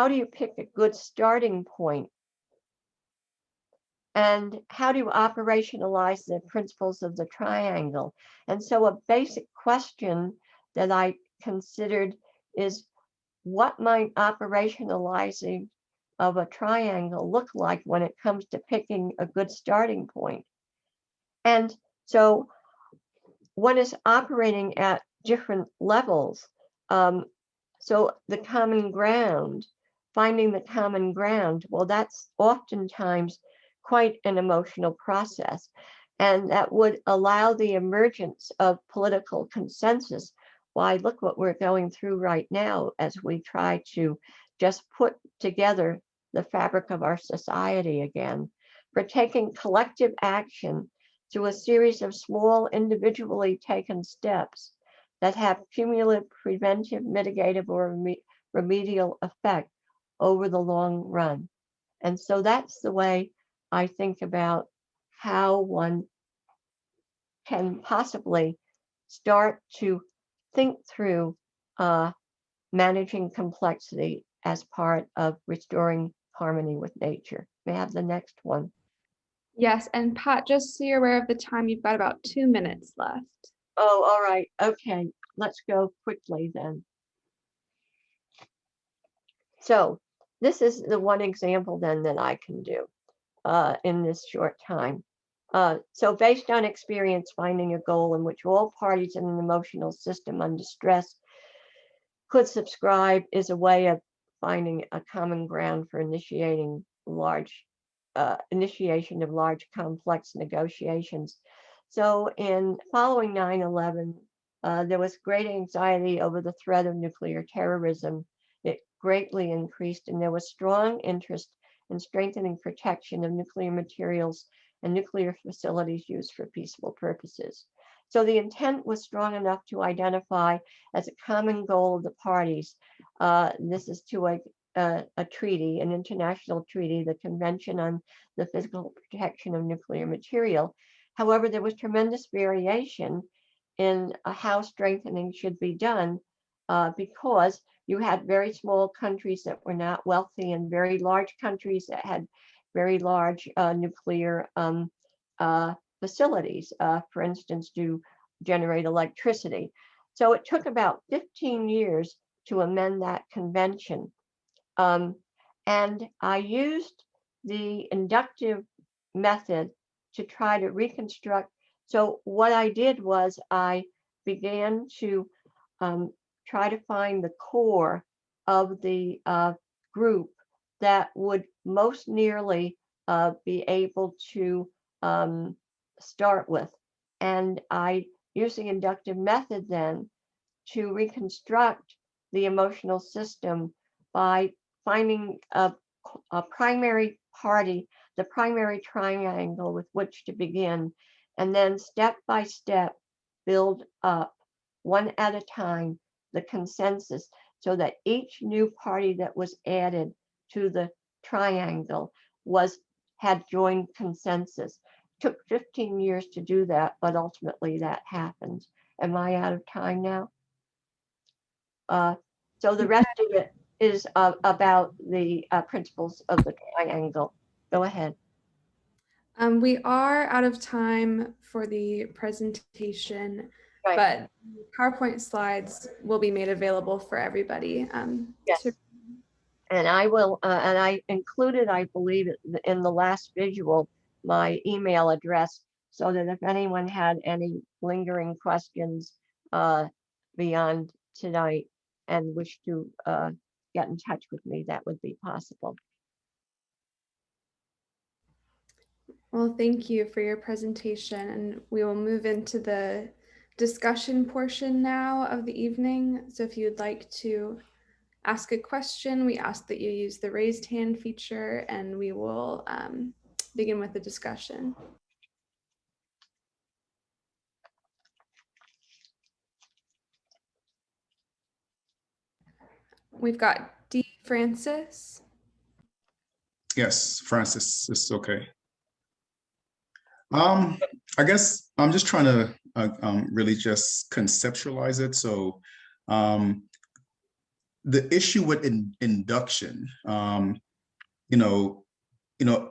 do you pick a good starting point? And how do you operationalize the principles of the triangle? And so a basic question that I considered is, what might operationalizing of a triangle look like when it comes to picking a good starting point? And so one is operating at different levels. So the common ground, finding the common ground, well, that's oftentimes quite an emotional process. And that would allow the emergence of political consensus. Why, look what we're going through right now as we try to just put together the fabric of our society again. For taking collective action through a series of small individually taken steps that have cumulative preventive, mitigative, or remedial effect over the long run. And so that's the way I think about how one can possibly start to think through managing complexity as part of restoring harmony with nature. May I have the next one? Yes, and Pat, just so you're aware of the time, you've got about 2 minutes left. Oh, all right. Okay, let's go quickly then. So this is the one example then that I can do in this short time. So based on experience, finding a goal in which all parties in an emotional system under stress could subscribe is a way of finding a common ground for initiation of large complex negotiations. So in following 9/11, there was great anxiety over the threat of nuclear terrorism. It greatly increased, and there was strong interest in strengthening protection of nuclear materials and nuclear facilities used for peaceful purposes. So the intent was strong enough to identify as a common goal of the parties. This is to a treaty, an international treaty, the Convention on the Physical Protection of Nuclear Material. However, there was tremendous variation in how strengthening should be done because you had very small countries that were not wealthy and very large countries that had very large nuclear facilities, for instance, to generate electricity. So it took about 15 years to amend that convention. And I used the inductive method to try to reconstruct. So what I did was I began to try to find the core of the group that would most nearly be able to start with. And I used the inductive method then to reconstruct the emotional system by finding a primary party, the primary triangle with which to begin, and then step by step build up one at a time the consensus, so that each new party that was added to the triangle had joined consensus. Took 15 years to do that, but ultimately that happened. Am I out of time now? So the rest of it is about the principles of the triangle. Go ahead. We are out of time for the presentation, Right. but PowerPoint slides will be made available for everybody. Yes. And I will, and I included, I believe, in the last visual, my email address, so that if anyone had any lingering questions beyond tonight and wish to get in touch with me, that would be possible. Well, thank you for your presentation, and we will move into the discussion portion now of the evening. So if you'd like to ask a question, we ask that you use the raised hand feature, and we will begin with the discussion. We've got D. Francis. Yes, Francis, it's okay. I guess I'm just trying to really just conceptualize it. So the issue with induction,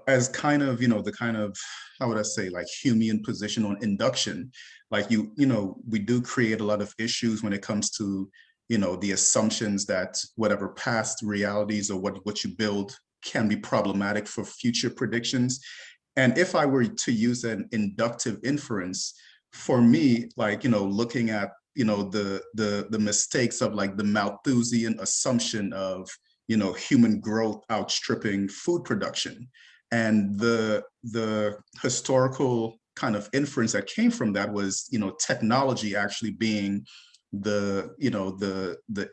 as kind of, the kind of, how would I say, like Humean position on induction, like we do create a lot of issues when it comes to, the assumptions that whatever past realities or what you build can be problematic for future predictions. And if I were to use an inductive inference, for me, like, looking at, the mistakes of like the Malthusian assumption of, human growth outstripping food production. And the historical kind of inference that came from that was, technology actually being the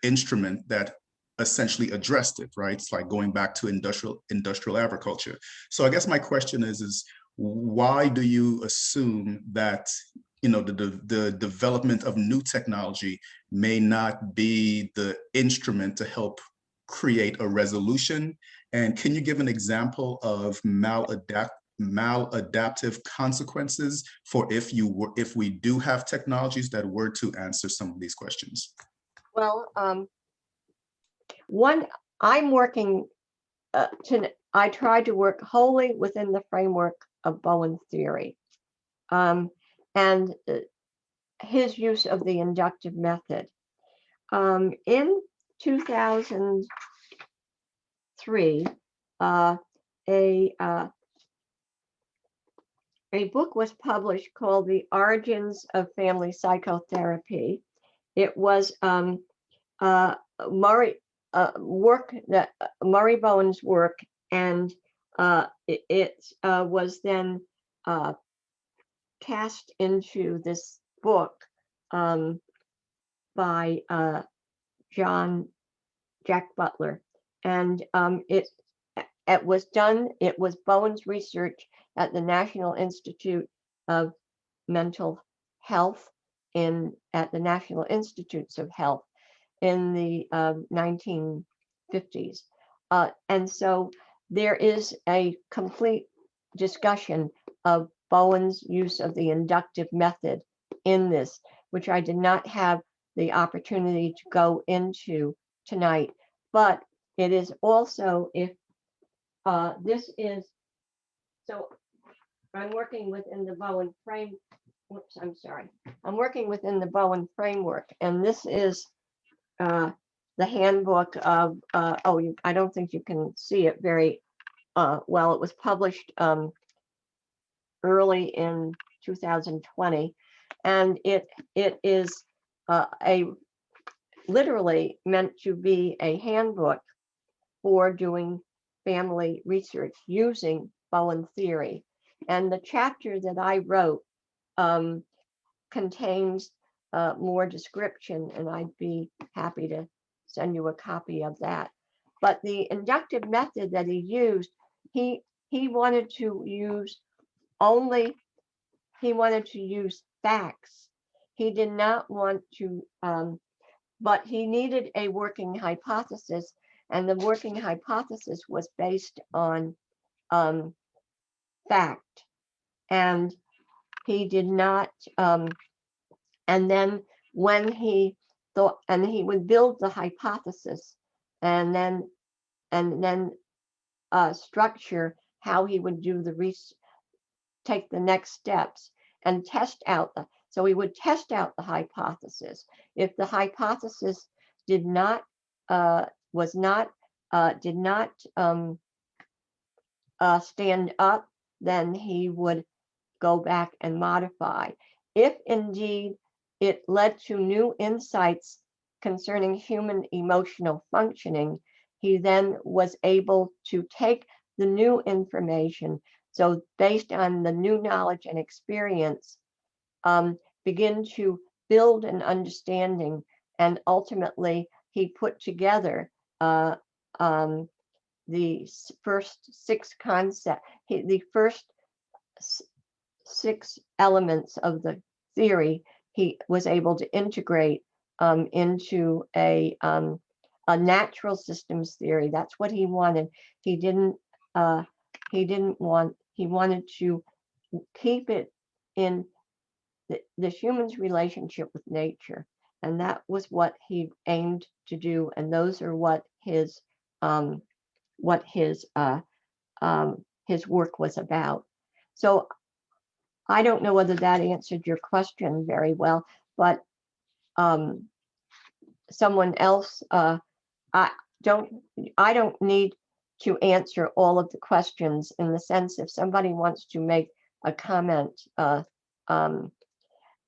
instrument that essentially addressed it, right? It's like going back to industrial agriculture. So I guess my question is why do you assume that the development of new technology may not be the instrument to help create a resolution? And can you give an example of maladaptive consequences for if we do have technologies that were to answer some of these questions? Well, one, I'm working I try to work wholly within the framework of Bowen theory, and his use of the inductive method. In 2003, a book was published called The Origins of Family Psychotherapy. It was Murray Bowen's work, and it was then cast into this book by Jack Butler, and it was Bowen's research at the National Institute of Mental Health at the National Institutes of Health in the 1950s. And so there is a complete discussion of Bowen's use of the inductive method in this, which I did not have the opportunity to go into tonight. But it is also, if this is, so I'm working within the Bowen frame. Whoops, I'm sorry. I'm working within the Bowen framework, and this is the handbook of, I don't think you can see it very well. It was published early in 2020, and it is literally meant to be a handbook for doing family research using Bowen theory. And the chapter that I wrote contains more description, and I'd be happy to send you a copy of that. But the inductive method that he used, he wanted to use facts. He did not want to, but he needed a working hypothesis, and the working hypothesis was based on fact. And he did not, and then when he thought, and he would build the hypothesis and then structure how he would do the take the next steps and test out so he would test out the hypothesis. If the hypothesis did not stand up, then he would go back and modify. If indeed it led to new insights concerning human emotional functioning, he then was able to take the new information. So based on the new knowledge and experience, begin to build an understanding. And ultimately, he put together the first six concepts, the first six elements of the theory he was able to integrate into a natural systems theory. That's what he wanted. He wanted to keep it in the human's relationship with nature, and that was what he aimed to do. And those are what his work was about. So I don't know whether that answered your question very well, but someone else, I don't need to answer all of the questions, in the sense if somebody wants to make a comment,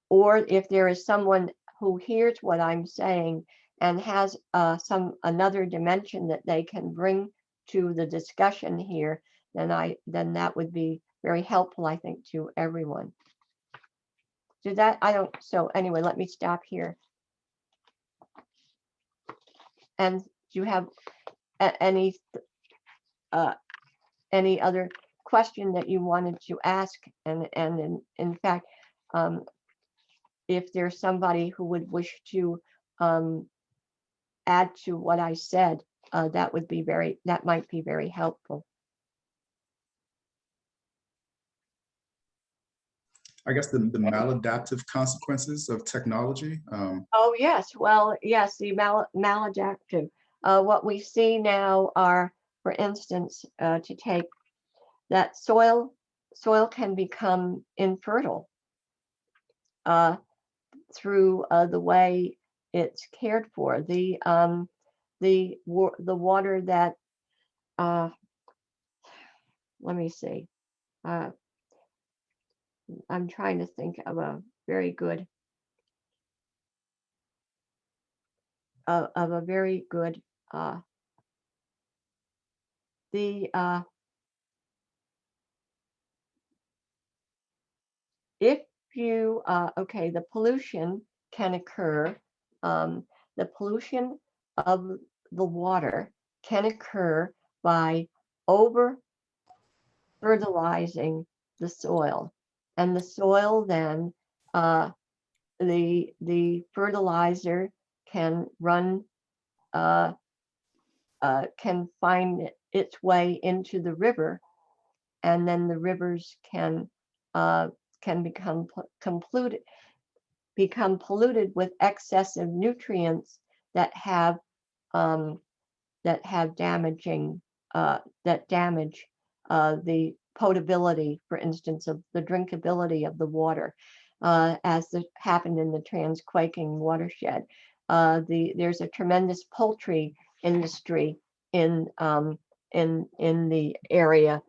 or if there is someone who hears what I'm saying and has another dimension that they can bring to the discussion here, then that would be very helpful, I think, to everyone. So anyway, let me stop here. And do you have any other question that you wanted to ask? And in fact, if there's somebody who would wish to add to what I said, that might be very helpful. I guess the maladaptive consequences of technology. Oh yes, well yes, the maladaptive. What we see now are, for instance, to take that soil can become infertile through the way it's cared for. The water that let me see. I'm trying to think of a very good if you okay, the pollution can occur. The pollution of the water can occur by over fertilizing the soil, and the soil then the fertilizer can run can find its way into the river, and then the rivers can become polluted with excessive nutrients that damage the potability, for instance, of the drinkability of the water, as happened in the Transquaking watershed. There's a tremendous poultry industry in the area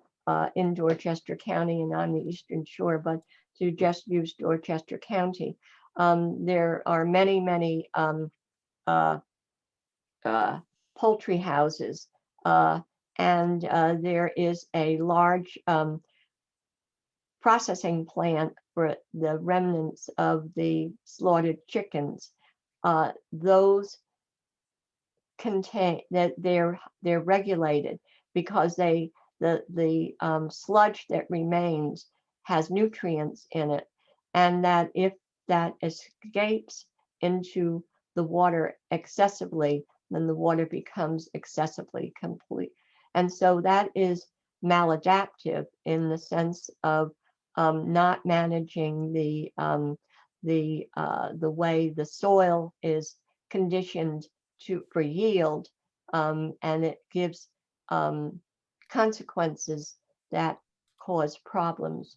in Dorchester County and on the Eastern Shore, but to just use Dorchester County, there are many poultry houses, and there is a large processing plant for the remnants of the slaughtered chickens. Those contain that they're regulated because the sludge that remains has nutrients in it, and that if that escapes into the water excessively, then the water becomes excessively complete. And so that is maladaptive in the sense of not managing the way the soil is conditioned for yield, and it gives consequences that cause problems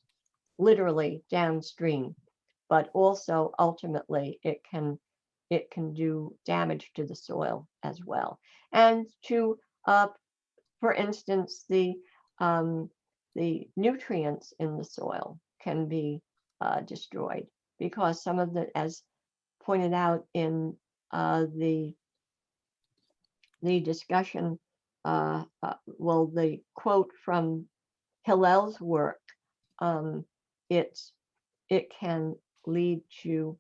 literally downstream, but also ultimately it can do damage to the soil as well. And to for instance, the nutrients in the soil can be destroyed because some of the, as pointed out in the discussion, well, the quote from Hillel's work, it can lead to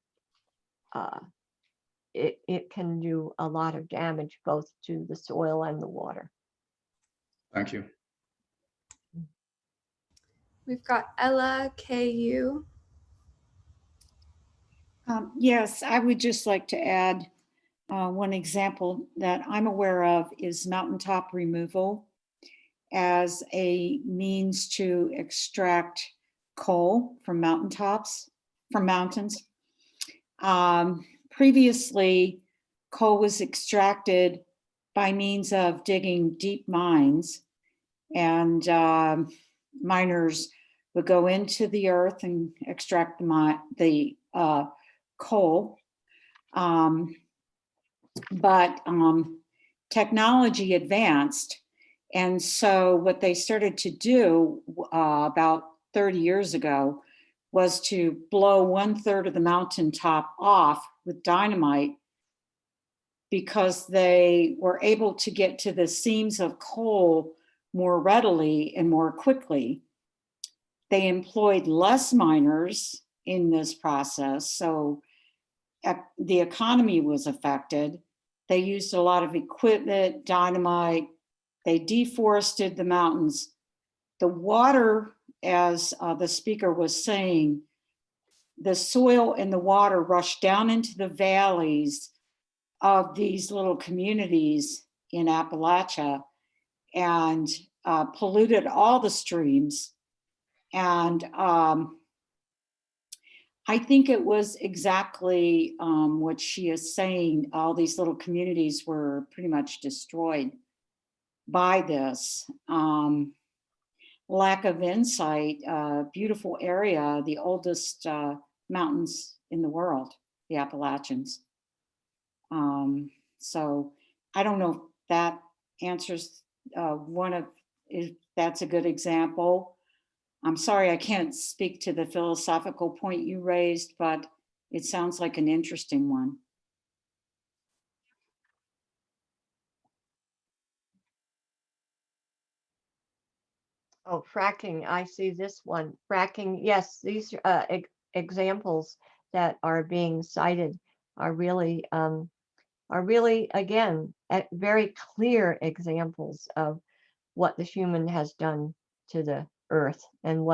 it can do a lot of damage both to the soil and the water. Thank you. We've got Ella KU. Yes, I would just like to add one example that I'm aware of is mountaintop removal as a means to extract coal from mountains. Previously, coal was extracted by means of digging deep mines, and miners would go into the earth and extract the coal. But technology advanced, and so what they started to do about 30 years ago was to blow 1/3 of the mountaintop off with dynamite, because they were able to get to the seams of coal more readily and more quickly. They employed less miners in this process, so the economy was affected. They used a lot of equipment, dynamite. They deforested the mountains. The water, as the speaker was saying, the soil and the water rushed down into the valleys of these little communities in Appalachia and polluted all the streams. And I think it was exactly what she is saying. All these little communities were pretty much destroyed by this. Lack of insight, beautiful area, the oldest mountains in the world, the Appalachians. So I don't know if that answers if that's a good example. I'm sorry, I can't speak to the philosophical point you raised, but it sounds like an interesting one. Oh, fracking, I see this one. Fracking, yes, these examples that are being cited are really, again, very clear examples of what the human has done to the earth and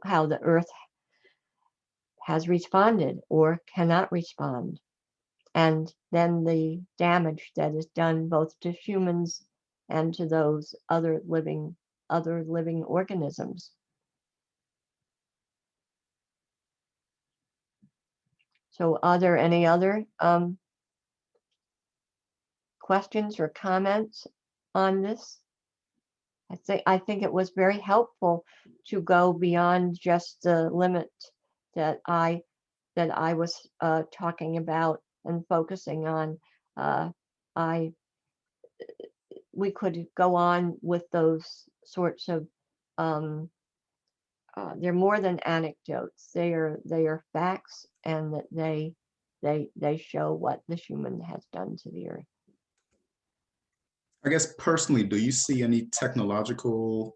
how the earth has responded or cannot respond. And then the damage that is done both to humans and to those other living organisms. So are there any other questions or comments on this? I think it was very helpful to go beyond just the limit that I was talking about and focusing on. We could go on with those sorts of they're more than anecdotes. They are facts, and that they show what the human has done to the earth. I guess personally, do you see any technological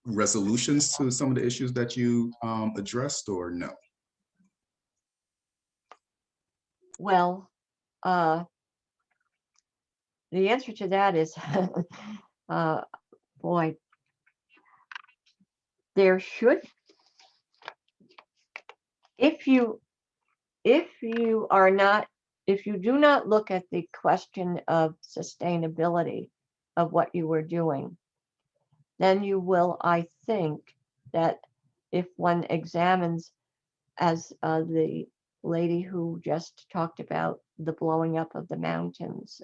resolutions to some of the issues that you addressed, or no? Well, the answer to that is, boy, there should, if you do not look at the question of sustainability of what you were doing, then you will, I think, that if one examines, as the lady who just talked about the blowing up of the mountains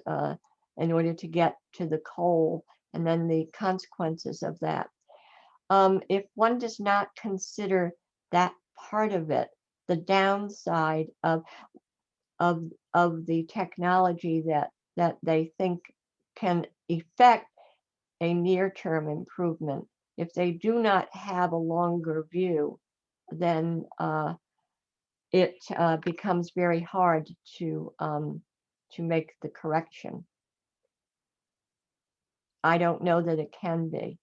in order to get to the coal, and then the consequences of that. If one does not consider that part of it, the downside of the technology that they think can effect a near-term improvement, if they do not have a longer view, then it becomes very hard to make the correction. I don't know that it can be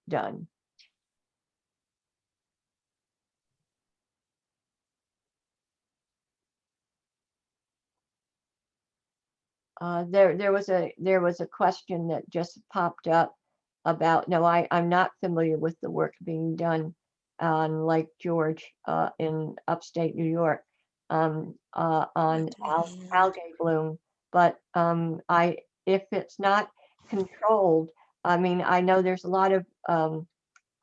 done. There was a question that just popped up about, no, I'm not familiar with the work being done on Lake George in upstate New York on algae bloom, but if it's not controlled, I mean, I know there's a lot of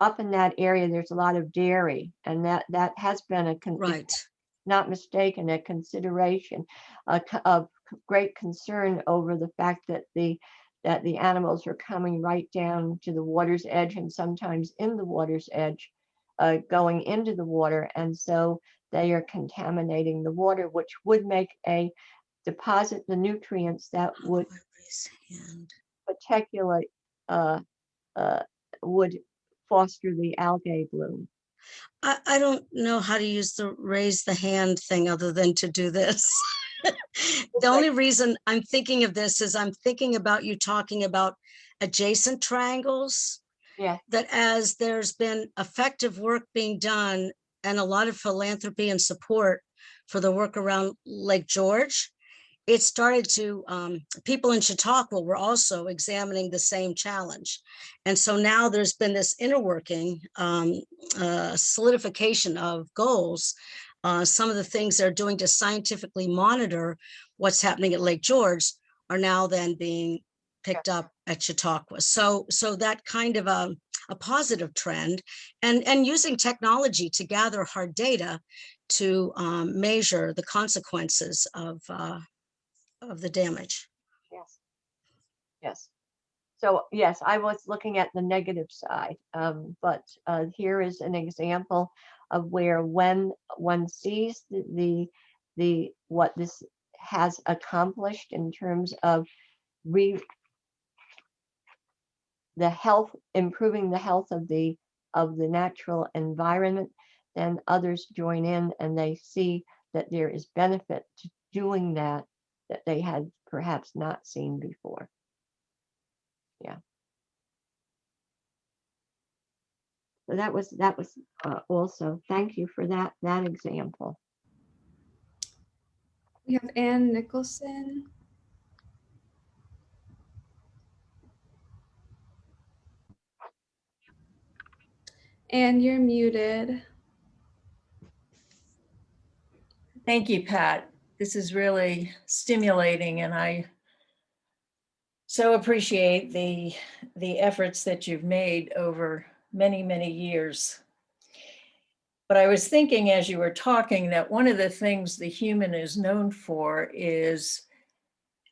up in that area, there's a lot of dairy, and that has been Right. not mistaken, a consideration of great concern over the fact that the animals are coming right down to the water's edge, and sometimes in the water's edge, going into the water, and so they are contaminating the water, which would make a deposit the nutrients that would particularly would foster the algae bloom. I don't know how to use the raise the hand thing other than to do this. The only reason I'm thinking of this is I'm thinking about you talking about adjacent triangles. Yeah. That as there's been effective work being done and a lot of philanthropy and support for the work around Lake George, it started to, people in Chautauqua were also examining the same challenge. And so now there's been this inner working, solidification of goals. Some of the things they're doing to scientifically monitor what's happening at Lake George are now then being picked up at Chautauqua. So that kind of a positive trend, and using technology to gather hard data to measure the consequences of the damage. Yes. Yes. So yes, I was looking at the negative side, but here is an example of where when one sees the what this has accomplished in terms of the health, improving the health of the natural environment, then others join in and they see that there is benefit to doing that they had perhaps not seen before. Yeah. So that was also, thank you for that example. We have Ann Nicholson. And you're muted. Thank you, Pat. This is really stimulating, and I so appreciate the efforts that you've made over many, many years. But I was thinking as you were talking that one of the things the human is known for is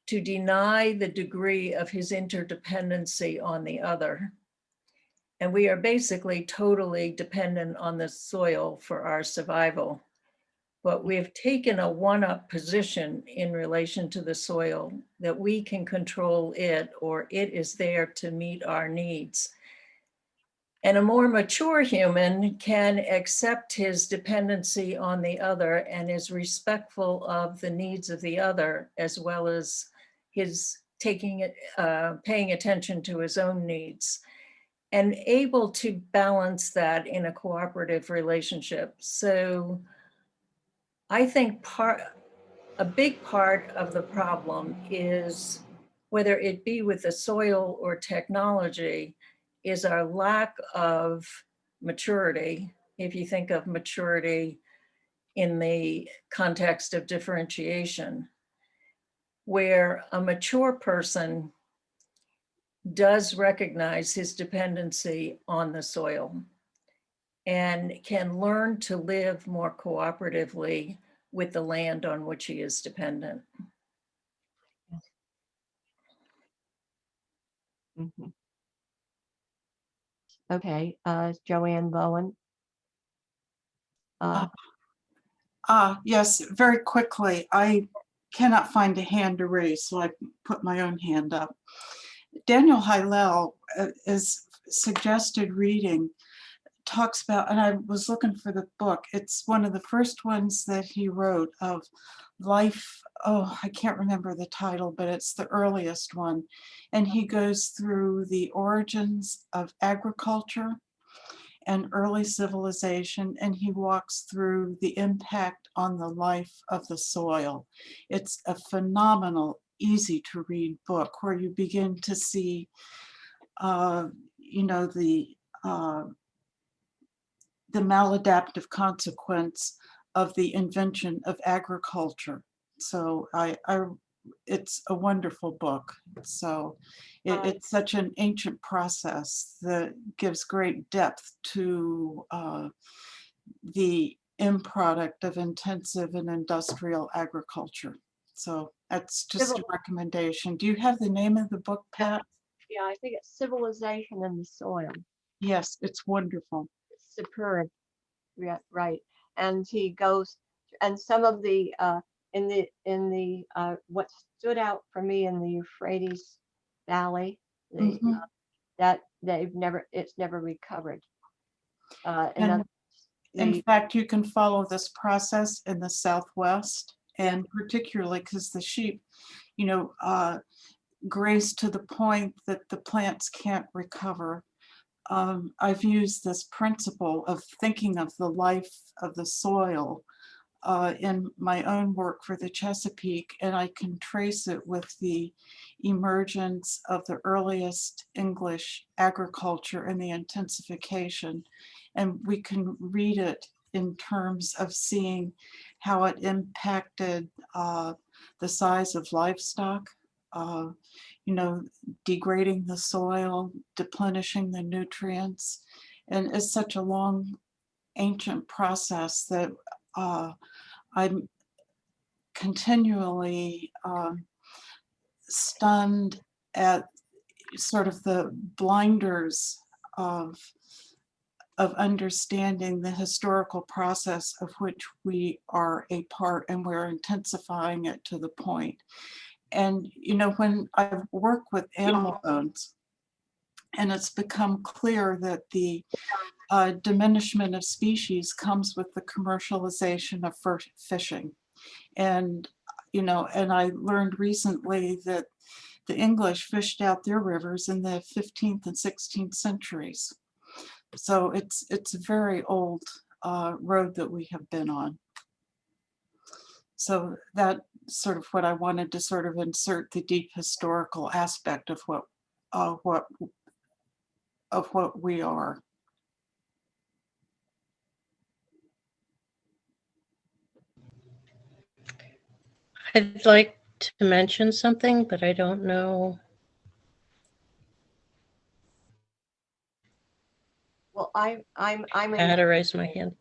to deny the degree of his interdependency on the other. And we are basically totally dependent on the soil for our survival. But we've taken a one-up position in relation to the soil, that we can control it, or it is there to meet our needs. And a more mature human can accept his dependency on the other and is respectful of the needs of the other, as well as his paying attention to his own needs, and able to balance that in a cooperative relationship. So I think a big part of the problem is whether it be with the soil or technology, is our lack of maturity. If you think of maturity in the context of differentiation, where a mature person does recognize his dependency on the soil and can learn to live more cooperatively with the land on which he is dependent. Mhm. Okay, Joanne Bowen. Yes, very quickly. I cannot find a hand to raise, so I put my own hand up. Daniel Hillel is suggested reading, talks about, and I was looking for the book. It's one of the first ones that he wrote of life. Oh, I can't remember the title, but it's the earliest one. And he goes through the origins of agriculture and early civilization, and he walks through the impact on the life of the soil. It's a phenomenal, easy to read book where you begin to see, the maladaptive consequence of the invention of agriculture. So it's a wonderful book. So it's such an ancient process that gives great depth to the end product of intensive and industrial agriculture. So that's just a recommendation. Do you have the name of the book, Pat? Yeah, I think it's Civilization in the Soil. Yes, it's wonderful. It's superb. Yeah, right. And he goes, and some of the what stood out for me in the Euphrates Valley, that it's never recovered. In fact, you can follow this process in the Southwest, and particularly because the sheep, graze to the point that the plants can't recover. I've used this principle of thinking of the life of the soil in my own work for the Chesapeake, and I can trace it with the emergence of the earliest English agriculture and the intensification. And we can read it in terms of seeing how it impacted the size of livestock, degrading the soil, deplenishing the nutrients. And it's such a long, ancient process that I'm continually stunned at sort of the blinders of understanding the historical process of which we are a part, and we're intensifying it to the point. And, when I've worked with animal bones, and it's become clear that the diminishment of species comes with the commercialization of fishing. And, and I learned recently that the English fished out their rivers in the 15th and 16th centuries. So it's a very old road that we have been on. So that's sort of what I wanted to sort of insert, the deep historical aspect of what we are. I'd like to mention something, but I don't know. Well, I'm I had to raise my hand.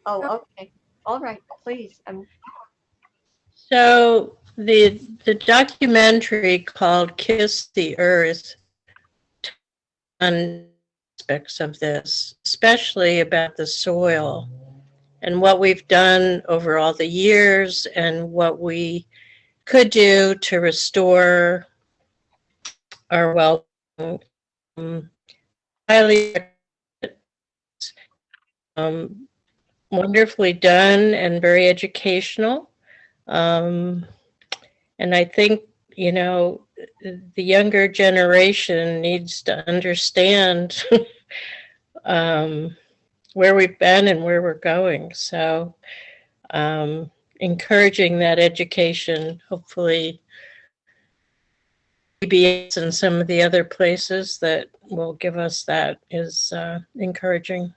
Oh, okay. All right, please. So the documentary called Kiss the Earth on aspects of this, especially about the soil and what we've done over all the years and what we could do to restore our well-being. Highly wonderfully done and very educational. And I think, the younger generation needs to understand where we've been and where we're going. So encouraging that education, hopefully PBS and some of the other places that will give us that is encouraging.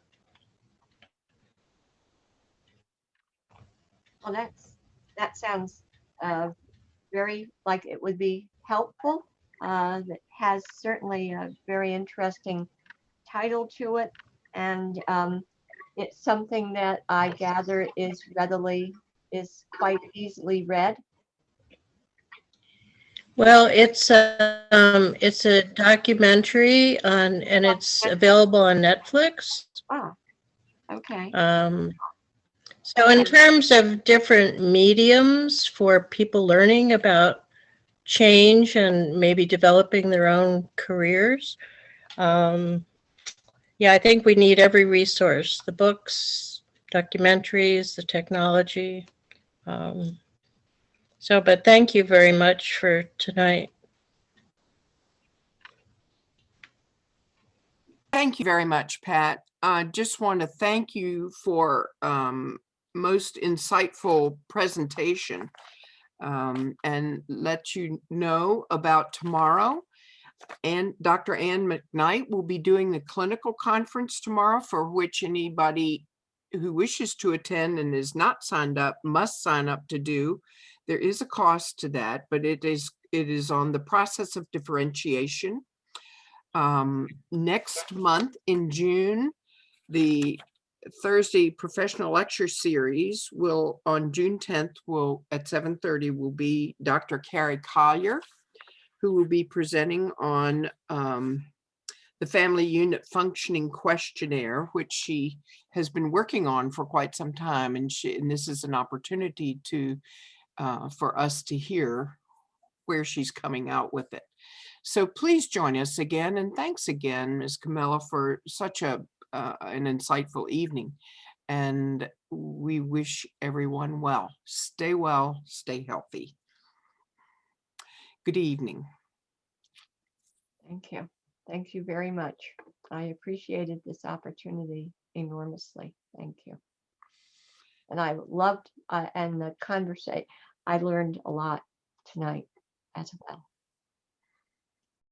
Well, that sounds very like it would be helpful. That has certainly a very interesting title to it, and it's something that I gather is quite easily read. Well, it's a documentary on, and it's available on Netflix. Oh, okay. So in terms of different mediums for people learning about change and maybe developing their own careers, yeah, I think we need every resource, the books, documentaries, the technology. But thank you very much for tonight. Thank you very much, Pat. I just want to thank you for most insightful presentation and let you know about tomorrow. And Dr. Ann McKnight will be doing the clinical conference tomorrow, for which anybody who wishes to attend and is not signed up must sign up to do. There is a cost to that, but it is on the process of differentiation. Next month in June, the Thursday professional lecture series will, on June 10th, at 7:30 will be Dr. Carrie Collier, who will be presenting on the Family Unit Functioning Questionnaire, which she has been working on for quite some time, and this is an opportunity for us to hear where she's coming out with it. So please join us again, and thanks again, Ms. Comella, for such an insightful evening. And we wish everyone well. Stay healthy. Good evening. Thank you. Thank you very much. I appreciated this opportunity enormously. Thank you. And I loved and the conversation. I learned a lot tonight as well.